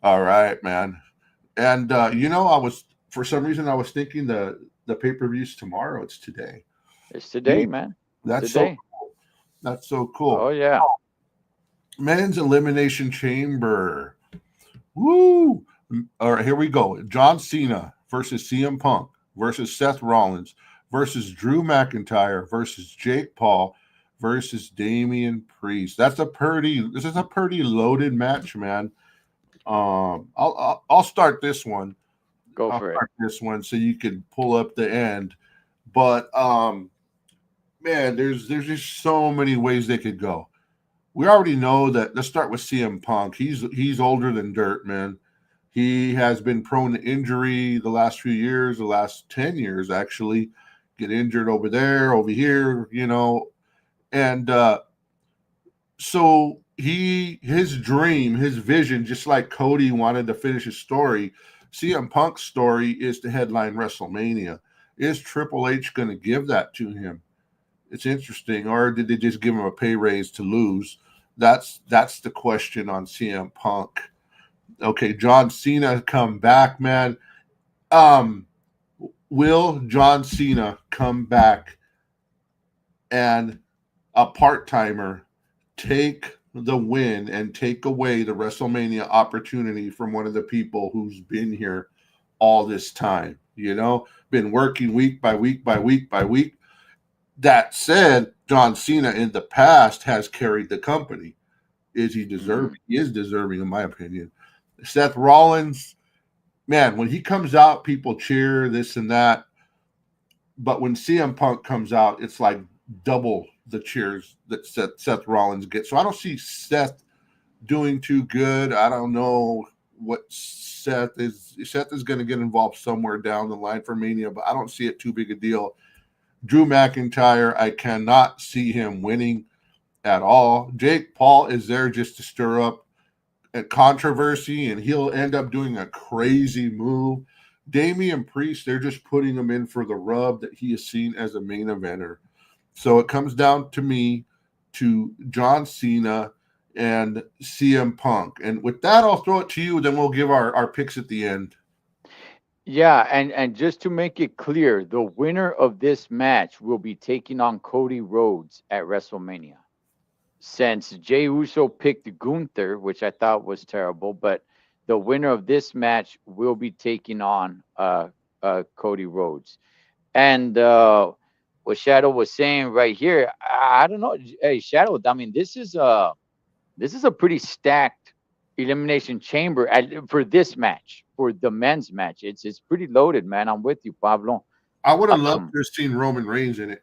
All right, man. And I was for some reason I was thinking the pay per views tomorrow. It's today. It's today, Gee, man. that's so Today. that's so Oh cool. yeah. Men's Elimination Chamber. Woo! All right, here we go. John Cena versus CM Punk versus Seth Rollins versus Drew McIntyre versus Jake Paul versus Damian Priest. This is a pretty loaded match, man. I'll start this one. Go I'll for it. start this one so you can pull up the end. But man, there's just so many ways they could go. We already know that. Let's start with CM Punk. He's older than dirt, man. He has been prone to injury the last few years, the last 10 years actually. Get injured over there, over here, and so his dream, his vision, just like Cody wanted to finish his story, CM Punk's story is to headline WrestleMania. Is Triple H going to give that to him? It's interesting. Or did they just give him a pay raise to lose? That's the question on CM Punk. Okay, John Cena come back, man. Um, will John Cena come back and a part timer take the win and take away the WrestleMania opportunity from one of the people who's been here all this time? You know, been working week by week by week by week. That said, John Cena in the past has carried the company. Is he Mhm. deserving? He is deserving, in my opinion. Seth Rollins, man, when he comes out, people cheer this and that. But when CM Punk comes out, it's like double the cheers that Seth Rollins gets. So I don't see Seth doing too good. I don't know what Seth is. Seth is going to get involved somewhere down the line for Mania, but I don't see it too big a deal. Drew McIntyre, I cannot see him winning at all. Jake Paul is there just to stir up a controversy, and he'll end up doing a crazy move. Damian Priest, they're just putting him in for the rub that he is seen as a main eventer. So it comes down to me, to John Cena and CM Punk. And with that, I'll throw it to you. Then we'll give our picks at the end. Yeah, and just to make it clear, the winner of this match will be taking on Cody Rhodes at WrestleMania. Since Jey Uso picked Gunther, which I thought was terrible, but the winner of this match will be taking on Cody Rhodes. And what Shadow was saying right here, I don't know. Hey, Shadow, I mean, this is a pretty stacked elimination chamber for this match, for the men's match. It's pretty loaded, man. I'm with you, Pablo. I would have loved Um, to have seen Roman Reigns in it.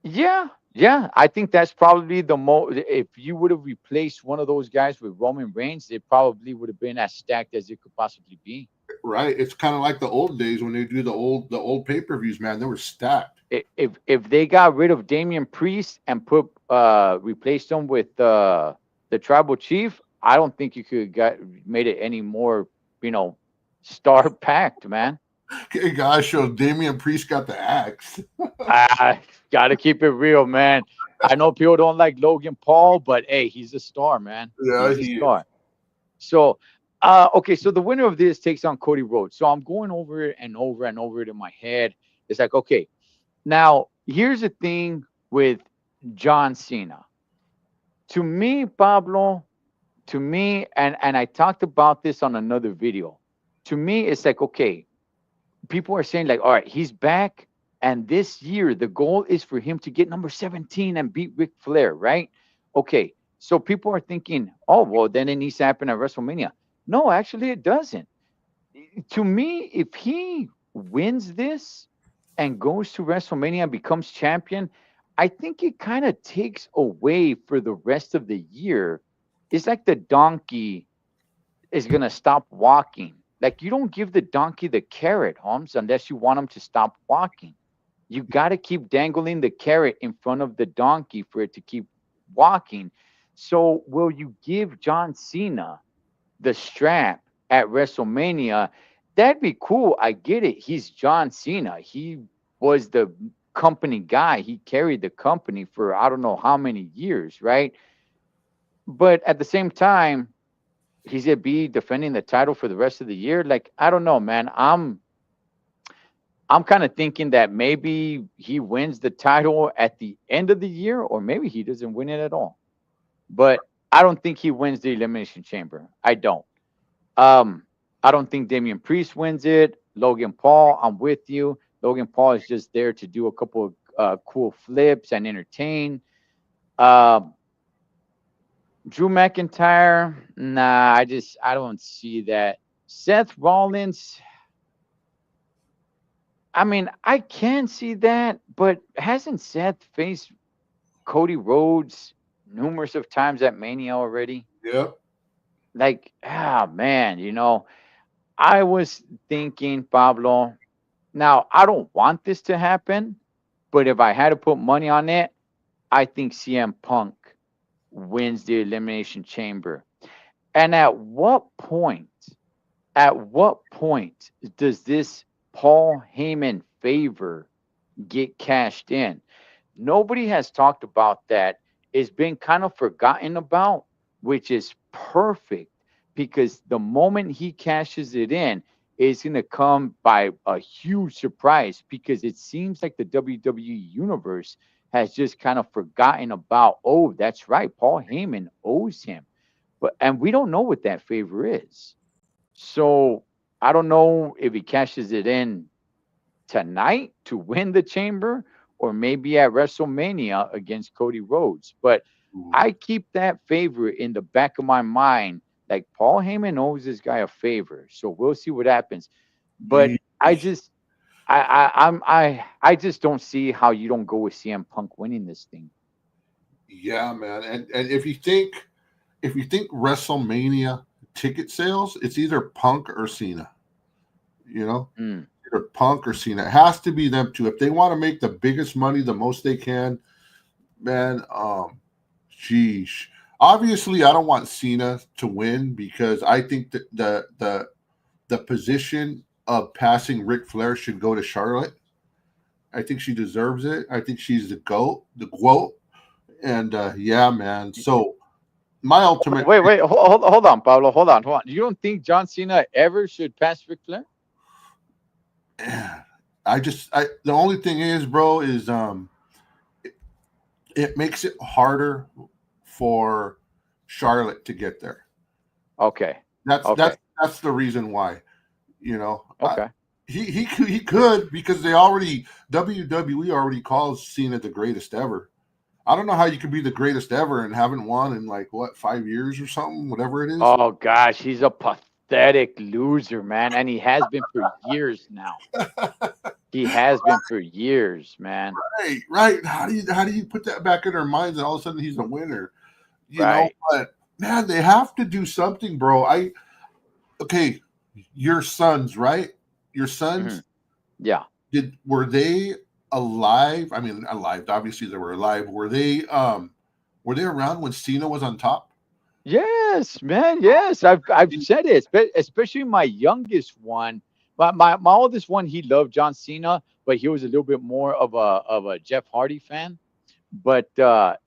yeah, yeah. I think that's probably the most. If you would have replaced one of those guys with Roman Reigns, it probably would have been as stacked as it could possibly be. Right? It's kind of like the old days when they do the old pay-per-views, man. They were stacked. If they got rid of Damian Priest and put replaced him with the tribal chief, I don't think you could got made it any more, you know, star packed, man. Okay, guys, show Damian Priest got the axe. I gotta keep it real, man. I know people don't like Logan Paul, but hey, he's a star, man. Yeah, He's a he is. star. So, okay, so the winner of this takes on Cody Rhodes. So I'm going over it and over and over it in my head. It's like, okay, now here's the thing with John Cena. To me, Pablo, to me, and I talked about this on another video. To me, it's like, okay, people are saying like, all right, he's back, and this year the goal is for him to get number 17 and beat Ric Flair, right? Okay, so people are thinking, oh, well, then it needs to happen at WrestleMania. No, actually, it doesn't. To me, if he wins this and goes to WrestleMania and becomes champion, I think it kind of takes away for the rest of the year. It's like the donkey is going to stop walking. Like, you don't give the donkey the carrot, Holmes, unless you want him to stop walking. You got to keep dangling the carrot in front of the donkey for it to keep walking. So, will you give John Cena the strap at WrestleMania? That'd be cool. I get it. He's John Cena. He was the company guy. He carried the company for I don't know how many years, right? But at the same time, he's gonna be defending the title for the rest of the year. Like, I don't know, man. I'm kind of thinking that maybe he wins the title at the end of the year, or maybe he doesn't win it at all. But I don't think he wins the Elimination Chamber. I don't. Um, I don't think Damian Priest wins it. Logan Paul, I'm with you. Logan Paul is just there to do a couple of cool flips and entertain. Um, Drew McIntyre, nah, I don't see that. Seth Rollins, I mean, I can see that, but hasn't Seth faced Cody Rhodes numerous of times at Mania already? Yep. Like, man, I was thinking, Pablo. Now, I don't want this to happen, but if I had to put money on it, I think CM Punk wins the Elimination Chamber. And at what point does this Paul Heyman favor get cashed in? Nobody has talked about that. It's been kind of forgotten about, which is perfect because the moment he cashes it in, is going to come by a huge surprise because it seems like the WWE universe has just kind of forgotten about, oh, that's right, Paul Heyman owes him. And we don't know what that favor is. So I don't know if he cashes it in tonight to win the chamber or maybe at WrestleMania against Cody Rhodes. But I keep that favor in the back of my mind. Like Paul Heyman owes this guy a favor. So we'll see what happens. But I just don't see how you don't go with CM Punk winning this thing. Yeah, man. And if you think WrestleMania ticket sales, it's either Punk or Cena. You know, either Punk or Cena. It has to be them two. If they want to make the biggest money, the most they can, man. Sheesh. Obviously, I don't want Cena to win because I think that the position of passing Ric Flair should go to Charlotte. I think she deserves it. I think she's the GOAT, and yeah, man. So my ultimate. Wait, hold on, Pablo, hold on. You don't think John Cena ever should pass Ric Flair? The only thing is, bro, is it makes it harder for Charlotte to get there. Okay. That's the reason why. You know. Okay. He could because WWE already calls Cena the greatest ever. I don't know how you can be the greatest ever and haven't won in 5 years or something, whatever it is. Oh gosh, he's a pathetic loser, man, and he has been for years now. He has been for years, man. Right. How do you put that back in our minds and all of a sudden he's a winner? You know, but man, they have to do something, bro. Okay, your sons, right? Your sons, yeah. Were they alive? I mean, alive. Obviously, they were alive. Were they around when Cena was on top? Yes, man. Yes, I've said it. Especially my youngest one. My oldest one, he loved John Cena, but he was a little bit more of a Jeff Hardy fan. But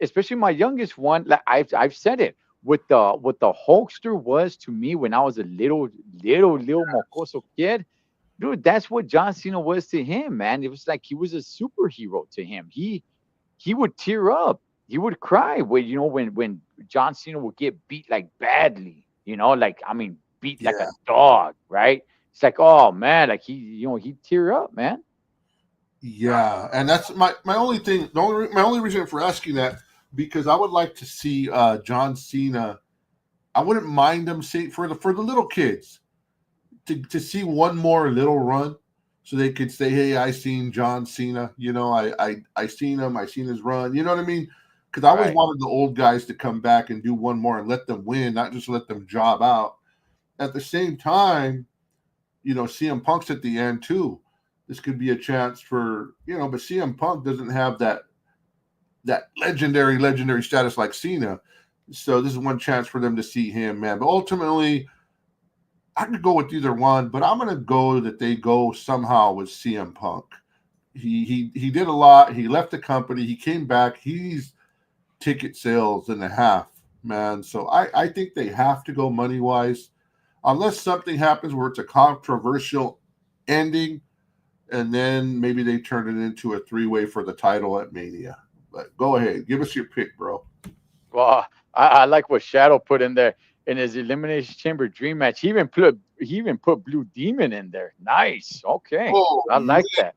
especially my youngest one, like I've said it. What the Hulkster was to me when I was a little mocoso kid. Dude, that's what John Cena was to him, man. It was like he was a superhero to him. He would tear up. He would cry when John Cena would get beat like badly, beat like a dog, right? It's like, oh man, like he'd tear up, man. Yeah, and that's my only thing. My only reason for asking that because I would like to see John Cena. I wouldn't mind them see for the little kids. To see one more little run so they could say, hey, I seen John Cena, I seen him, I seen his run, you know what I mean? Because I always wanted the old guys to come back and do one more and let them win, not just let them job out. At the same time, CM Punk's at the end too. This could be a chance for, but CM Punk doesn't have that legendary status like Cena. So this is one chance for them to see him, man. But ultimately, I could go with either one, but I'm going to go that they go somehow with CM Punk. He did a lot. He left the company. He came back. He's ticket sales and a half, man. So I think they have to go money-wise. Unless something happens where it's a controversial ending, and then maybe they turn it into a three-way for the title at Mania. But go ahead. Give us your pick, bro. Well, I like what Shadow put in there. In his Elimination Chamber dream match, he even put Blue Demon in there. Nice. Okay. I like that.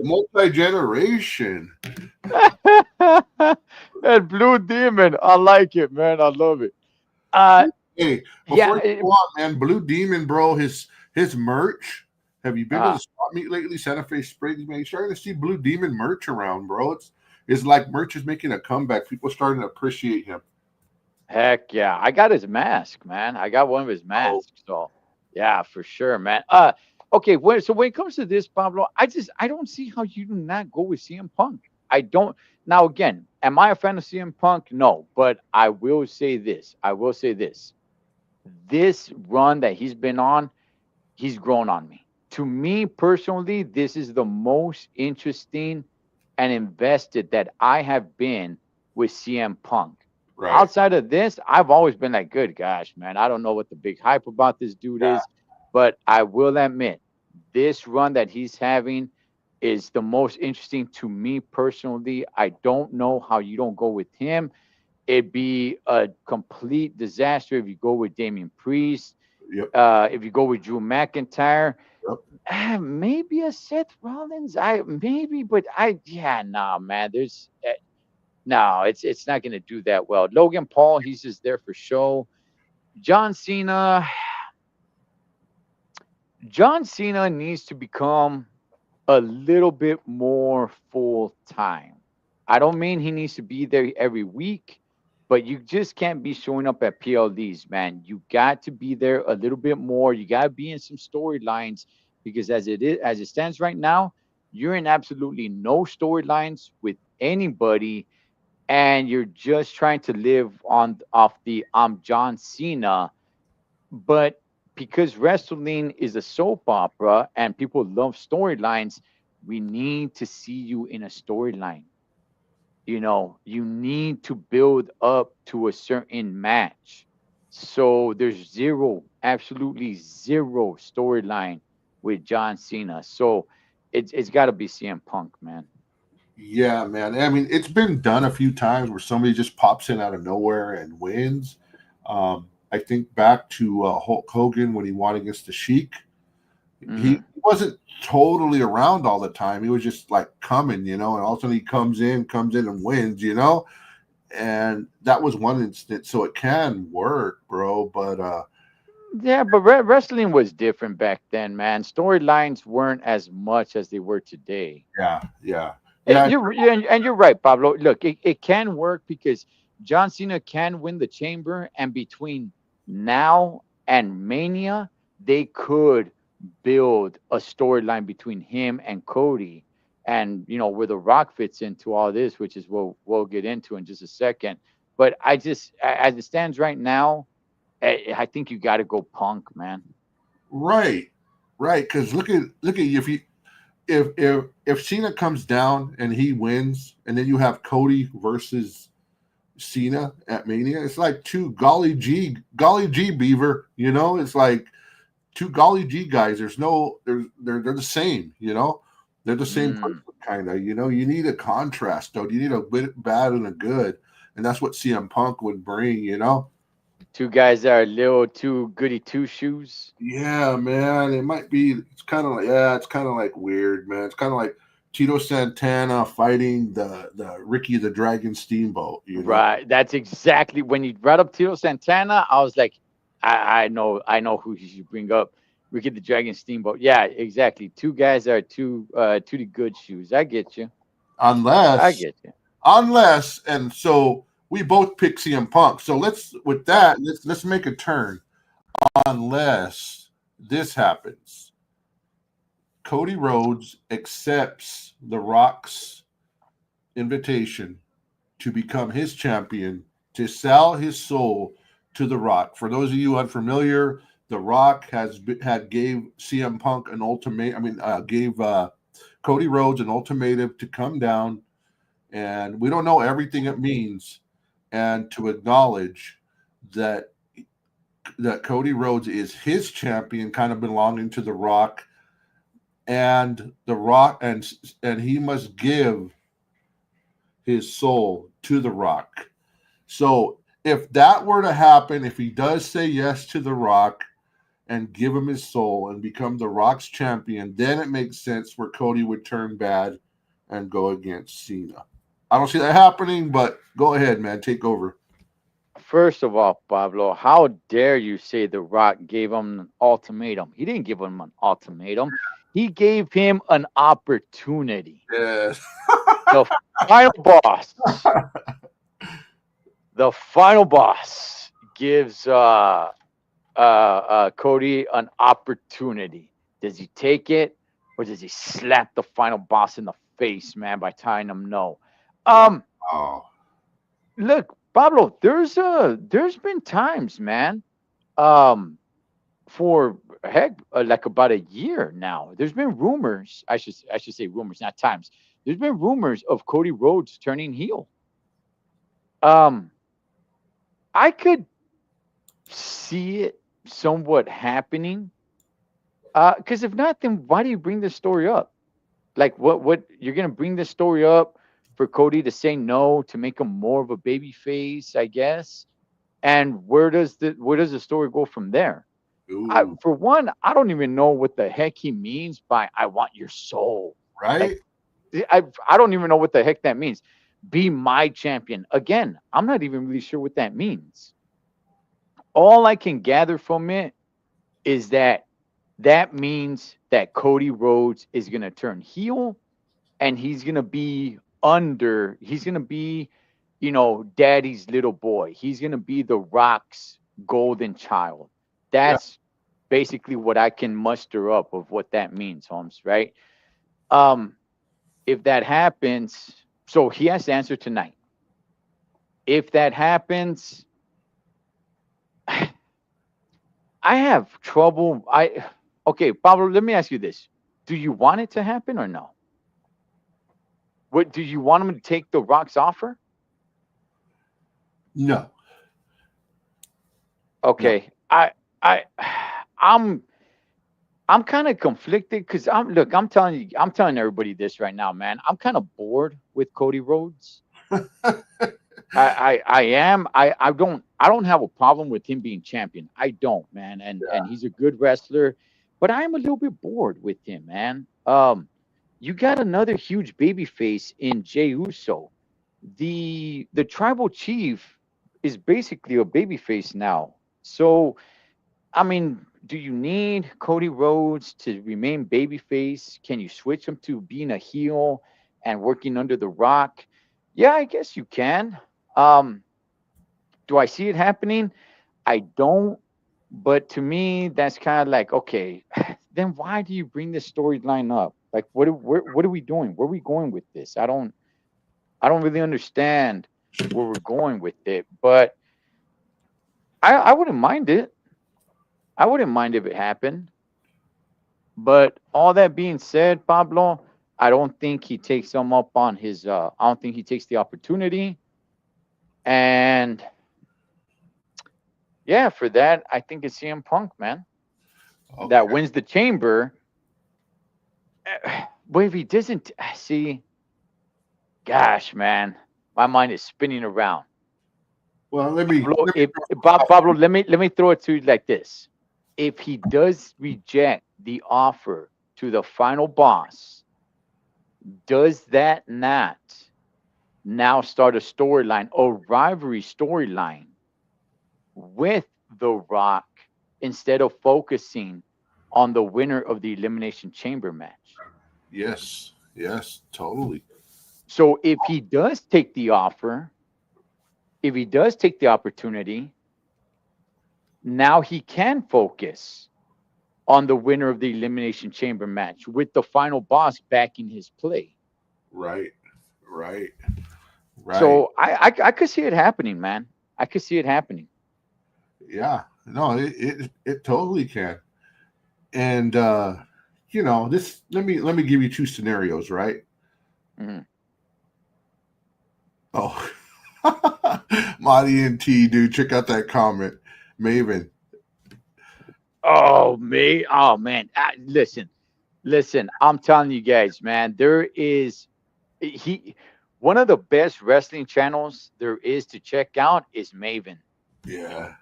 Multi-generation. And Blue Demon. I like it, man. I love it. Hey, before you go on, man, Blue Demon, bro, his merch. Have you been to the swap meet lately? Santa Fe Springs, man. You're starting to see Blue Demon merch around, bro. It's like merch is making a comeback. People starting to appreciate him. Heck yeah. I got his mask, man. I got one of his masks. So yeah, for sure, man. Okay, so when it comes to this, Pablo, I don't see how you do not go with CM Punk. I don't. Now again, am I a fan of CM Punk? No, but I will say this. This run that he's been on, he's grown on me. To me personally, this is the most interesting and invested that I have been with CM Punk. Right. Outside of this, I've always been like, good gosh, man, I don't know what the big hype about this dude Yeah. is, but I will admit, this run that he's having is the most interesting to me personally. I don't know how you don't go with him. It'd be a complete disaster if you go with Damian Priest, Yep. if you go with Drew McIntyre. Yep. Maybe a Seth Rollins. I maybe, but I yeah, nah, man. There's no, it's not gonna do that well. Logan Paul, he's just there for show. John Cena, John Cena needs to become a little bit more full time. I don't mean he needs to be there every week, but you just can't be showing up at PLDs, man. You got to be there a little bit more. You got to be in some storylines because as it stands right now, you're in absolutely no storylines with anybody, and you're just trying to live on off the John Cena. But because wrestling is a soap opera and people love storylines, we need to see you in a storyline. You need to build up to a certain match. So there's zero, absolutely zero storyline with John Cena. So it's got to be CM Punk, man. Yeah, man. I mean, it's been done a few times where somebody just pops in out of nowhere and wins. I think back to Hulk Hogan when he won against the Sheik. He Hmm. wasn't totally around all the time. He was just like coming, and all of a sudden he comes in and wins. And that was one instance. So it can work, bro. But Yeah, but wrestling was different back then, man. Storylines weren't as much as they were today. yeah, yeah, yeah. And you're right, Pablo. Look, it can work because John Cena can win the chamber, and between now and Mania, they could build a storyline between him and Cody, and where the Rock fits into all this, which is what we'll get into in just a second. But as it stands right now, I think you got to go Punk, man. Right, right. Because look at you. If Cena comes down and he wins, and then you have Cody versus Cena at Mania, it's like two golly G Beaver. It's like two golly G guys. There's no, they're the same. They're the same person, Mm. kind of. You need a contrast, though. You need a bit bad and a good, and that's what CM Punk would bring. Two guys that are little too goody two shoes. Yeah, man. It might be. It's kind of like, yeah. It's kind of like weird, man. It's kind of like Tito Santana fighting the Ricky the Dragon Steamboat. Right. That's exactly when you brought up Tito Santana. I was like, I know who you should bring up. Ricky the Dragon Steamboat. Yeah, exactly. Two guys that are two the good shoes. I get you. I Unless, get you. and so we both pick CM Punk. So let's make a turn. Unless this happens, Cody Rhodes accepts The Rock's invitation to become his champion, to sell his soul to The Rock. For those of you unfamiliar, The Rock had gave CM Punk an ultimatum. Gave Cody Rhodes an ultimatum to come down, and we don't know everything it means, and to acknowledge that Cody Rhodes is his champion, kind of belonging to The Rock, and The Rock, and he must give his soul to The Rock. So if that were to happen, if he does say yes to The Rock and give him his soul and become The Rock's champion, then it makes sense where Cody would turn bad and go against Cena. I don't see that happening, but go ahead, man. Take over. First of all, Pablo, how dare you say The Rock gave him an ultimatum? He didn't give him an ultimatum. He gave him an opportunity. Yes. The final boss, the final boss gives Cody an opportunity. Does he take it, or does he slap the final boss in the face, man, by telling him no? Um, Wow. Look, Pablo, there's been times, man. Um, for heck, like about a year now, there's been rumors. I should say rumors, not times. There's been rumors of Cody Rhodes turning heel. Um, I could see it somewhat happening. Because if not, then why do you bring this story up? Like, what you're gonna bring this story up for Cody to say no to make him more of a baby face, I guess. And where does the story go from there? Ooh, For one, I don't even know what the heck he means by "I want your soul." Like, right? I don't even know what the heck that means. Be my champion. Again, I'm not even really sure what that means. All I can gather from it is that that means that Cody Rhodes is going to turn heel and he's going to be, daddy's little boy. He's going to be the Rock's golden child. Yeah. That's basically what I can muster up of what that means, Holmes, right? Um, if that happens, so he has to answer tonight. If that happens, I have trouble. Okay, Pablo, let me ask you this. Do you want it to happen or no? What do you want him to take the Rock's offer? No, no. Okay. I I'm I'm kind of conflicted because I'm telling everybody this right now, man. I'm kind of bored with Cody Rhodes. I am. I don't have a problem with him being champion. I don't, man. And he's a good wrestler, but I am a little bit bored with him, man. You got another huge baby face in Jey Uso. The tribal chief is basically a baby face now. So I mean, do you need Cody Rhodes to remain babyface? Can you switch him to being a heel and working under the Rock? Yeah, I guess you can. Um, do I see it happening? I don't. But to me, that's kind of like, okay, then why do you bring this storyline up? Like, what are we doing? Where are we going with this? I don't really understand where we're going with it. But I wouldn't mind it. I wouldn't mind if it happened. But all that being said, Pablo, I don't think he takes him up on his. I don't think he takes the opportunity. And yeah, for that, I think it's CM Punk, man, that Okay. wins the chamber. But if he doesn't, see, gosh, man, my mind is spinning around. Well, let me Pablo, let me if Pablo, let me throw it to you like this: if he does reject the offer to the final boss, does that not now start a storyline or rivalry storyline with The Rock instead of focusing on the winner of the Elimination Chamber match? Yes, yes, totally. So if he does take the offer, if he does take the opportunity, now he can focus on the winner of the Elimination Chamber match with the final boss backing his play. Right, right, right. So I could see it happening, man. I could see it happening. Yeah, no, it totally can. And this let me give you two scenarios, right? Mhm. Oh, Marty and T, dude, check out that comment, Maven. Oh me, oh man. Listen. I'm telling you guys, man. There is he one of the best wrestling channels there is to check out is Maven. Yeah,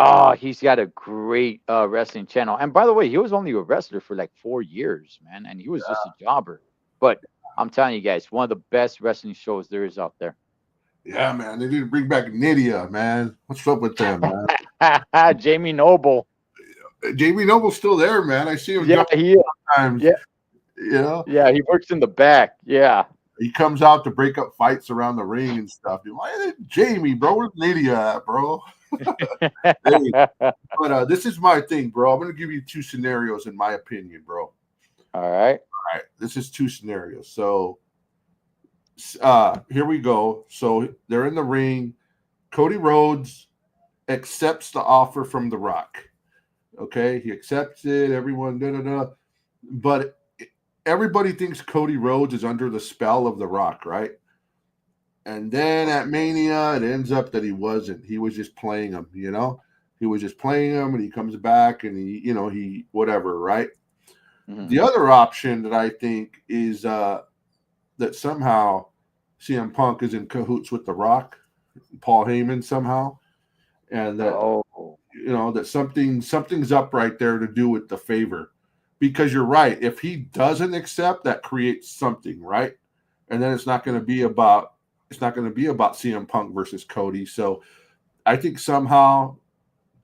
Oh, he's got a great wrestling channel. And by the way, he was only a wrestler for like 4 years, man, and he was just a jobber. But I'm telling you guys, one of the best wrestling shows there is out there. yeah, man. They need to bring back Nydia, man. What's up with them, man? Jamie Noble. JB Noble's still there, man. I see him Yeah, jump he is. sometimes. Yeah, You know, yeah, he works in the back. Yeah. he comes out to break up fights around the ring and stuff. You're like, Jamie, bro, where's Nydia at, bro? Hey, but this is my thing, bro. I'm gonna give you two scenarios in my opinion, bro. All All right. right, this is two scenarios. So here we go. So they're in the ring. Cody Rhodes accepts the offer from The Rock. Okay, he accepts it. Everyone, da da da. But everybody thinks Cody Rhodes is under the spell of The Rock, right? And then at Mania, it ends up that he wasn't. He was just playing him, He was just playing him, and he comes back and he whatever, right? Mhm. The other option that I think is that somehow CM Punk is in cahoots with The Rock, Paul Heyman somehow, and that Oh, that something's up right there to do with the favor, because you're right. If he doesn't accept, that creates something, right? And then it's not going to be about CM Punk versus Cody. So I think somehow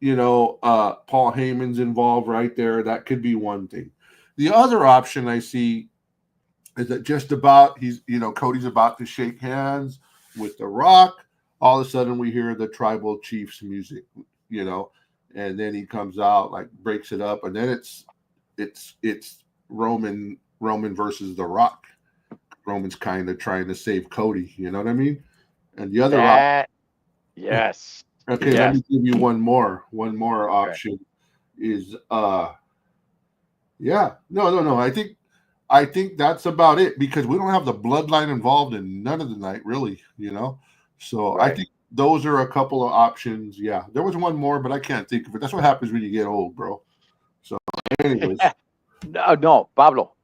Paul Heyman's involved right there. That could be one thing. The other option I see is that just about Cody's about to shake hands with The Rock. All of a sudden we hear the tribal chiefs music, you know, and then he comes out, like, breaks it up, and then it's Roman versus The Rock. Roman's kind of trying to save Cody, you know what I mean? And the other option, that yes, okay, let yes. me give you one more Okay, option is yeah, no. I think that's about it, because we don't have the bloodline involved in none of the night, really. So I right. think those are a couple of options. Yeah, there was one more, but I can't think of it. That's what happens when you get old, bro. So, anyways, No, no, Pablo,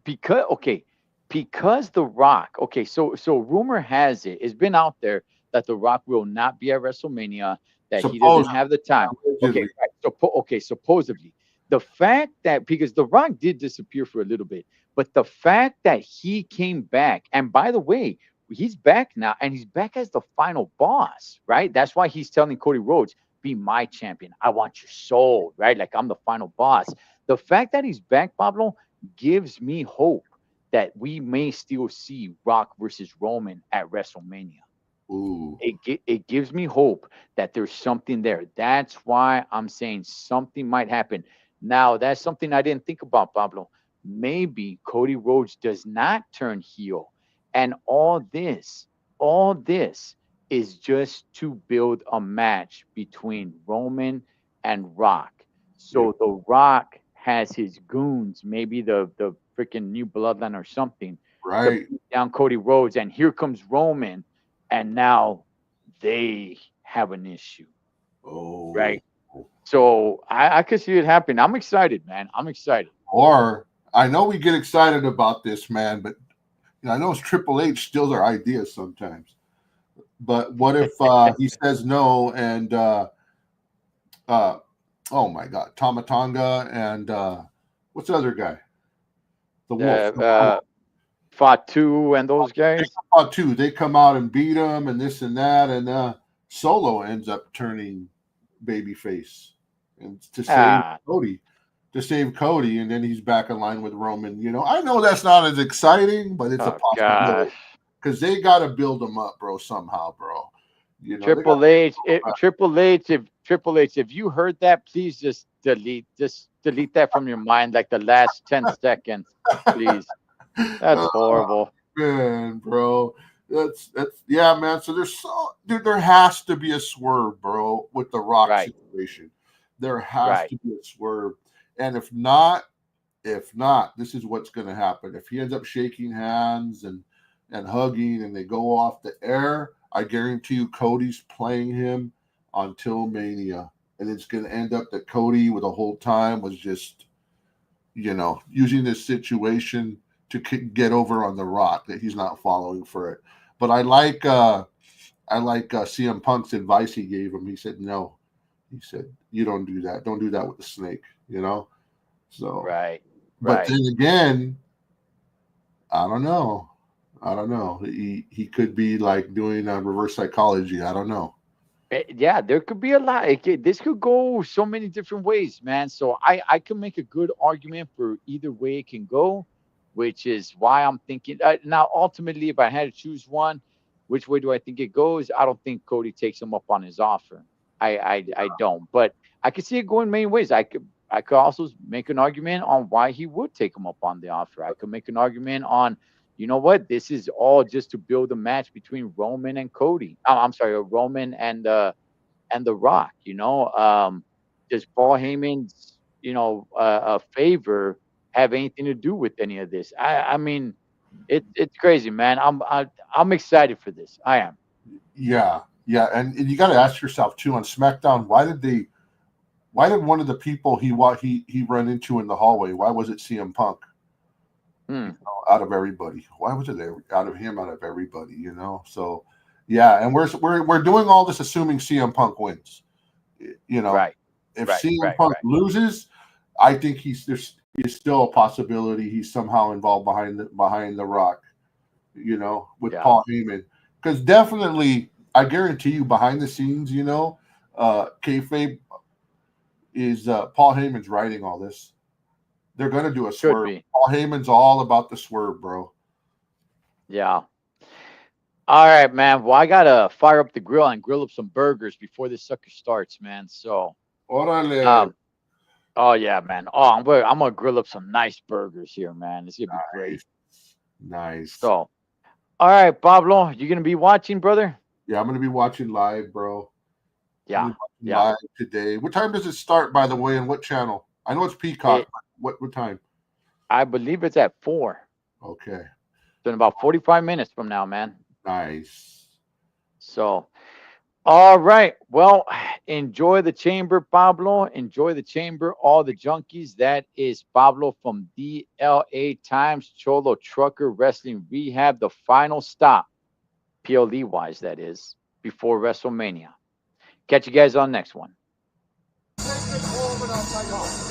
because okay, because The Rock. Okay, so rumor has it, it's been out there that The Rock will not be at WrestleMania, that he doesn't supposedly, have the time. Okay, allegedly, right. Okay, supposedly. The fact that, because The Rock did disappear for a little bit, but the fact that he came back, and by the way, he's back now, and he's back as the final boss, right? That's why he's telling Cody Rhodes, be my champion. I want your soul, right? Like, I'm the final boss. The fact that he's back, Pablo, gives me hope that we may still see Rock versus Roman at WrestleMania. ooh, It gives me hope that there's something there. That's why I'm saying something might happen. Now, that's something I didn't think about, Pablo. Maybe Cody Rhodes does not turn heel, and all this is just to build a match between Roman and Rock. yeah, So The Rock has his goons, maybe the freaking new bloodline or something, to right. beat down Cody Rhodes, and here comes Roman, and now they have an issue, Oh, right? So I could see it happen. I'm excited, man. I'm excited. or I know we get excited about this, man, but I know Triple H steals our ideas sometimes. But what if he says no and uh, oh my God, Tomatonga and what's the other guy? The Uh, Wolf. uh, Fatu and those They guys. come out too. They come out and beat him and this and that, and Solo ends up turning babyface and to save Ah, Cody. To save Cody, and then he's back in line with Roman. I know that's not as exciting, but it's a oh possibility gosh. because they got to build them up, bro. Somehow, bro. They got Triple H, Triple H, if you heard that, please just delete that from your mind, like the last 10 seconds, please. That's oh horrible. man, bro. That's yeah, man. So dude, there has to be a swerve, bro, with the Rock Right, situation. There has right. to be a swerve, and if not, this is what's going to happen. If he ends up shaking hands and hugging, and they go off the air, I guarantee you, Cody's playing him until Mania, and it's going to end up that Cody, with the whole time, was just using this situation to get over on The Rock, that he's not following for it. But I like CM Punk's advice he gave him. He said no. He said, you don't do that. Don't do that with the snake. So, Right, but right. then again, I don't know. I don't know. He could be like doing reverse psychology. I don't know. Yeah, there could be a lot. This could go so many different ways, man. So I can make a good argument for either way it can go, which is why I'm thinking now. Ultimately, if I had to choose one, which way do I think it goes? I don't think Cody takes him up on his offer. I don't, but I could see it going many ways. I could also make an argument on why he would take him up on the offer. I could make an argument on, you know what, this is all just to build a match between Roman and Cody. Oh, I'm sorry, Roman and The Rock. Does Paul Heyman's favor have anything to do with any of this? I mean, It's crazy, man. I'm excited for this. I am. Yeah, yeah, and you got to ask yourself too on SmackDown, why did one of the people he run into in the hallway, why was it CM Punk? Hmm. Out of everybody, why was it out of him, out of everybody? So yeah, and we're doing all this assuming CM Punk wins. Right. If Right. CM Right. Punk Right. loses, I think there's still a possibility he's somehow involved behind the Rock, with Yeah. Paul Heyman, because definitely I guarantee you behind the scenes, kayfabe is Paul Heyman's writing all this. They're gonna do a Could swerve. be. Paul Heyman's all about the swerve, bro. Yeah. All right, man. Well, I gotta fire up the grill and grill up some burgers before this sucker starts, man. So, Órale. um, oh yeah, man. Oh, I'm gonna grill up some nice burgers here, man. It's gonna be great. Nice. Nice. So, all right, Pablo, you gonna be watching, brother? Yeah, I'm gonna be watching live, bro. I'm Yeah. gonna be watching Yeah. live today. What time does it start, by the way, and what channel? I know it's Peacock. It. But what time? I believe it's at 4. Okay. So in about 45 minutes from now, man. Nice. So, all right. Well, enjoy the chamber, Pablo. Enjoy the chamber, all the junkies. That is Pablo from DLA Times Cholo Trucker Wrestling Rehab, the final stop, PLE wise, that is, before WrestleMania. Catch you guys on next one. Take it home and I'll tell you.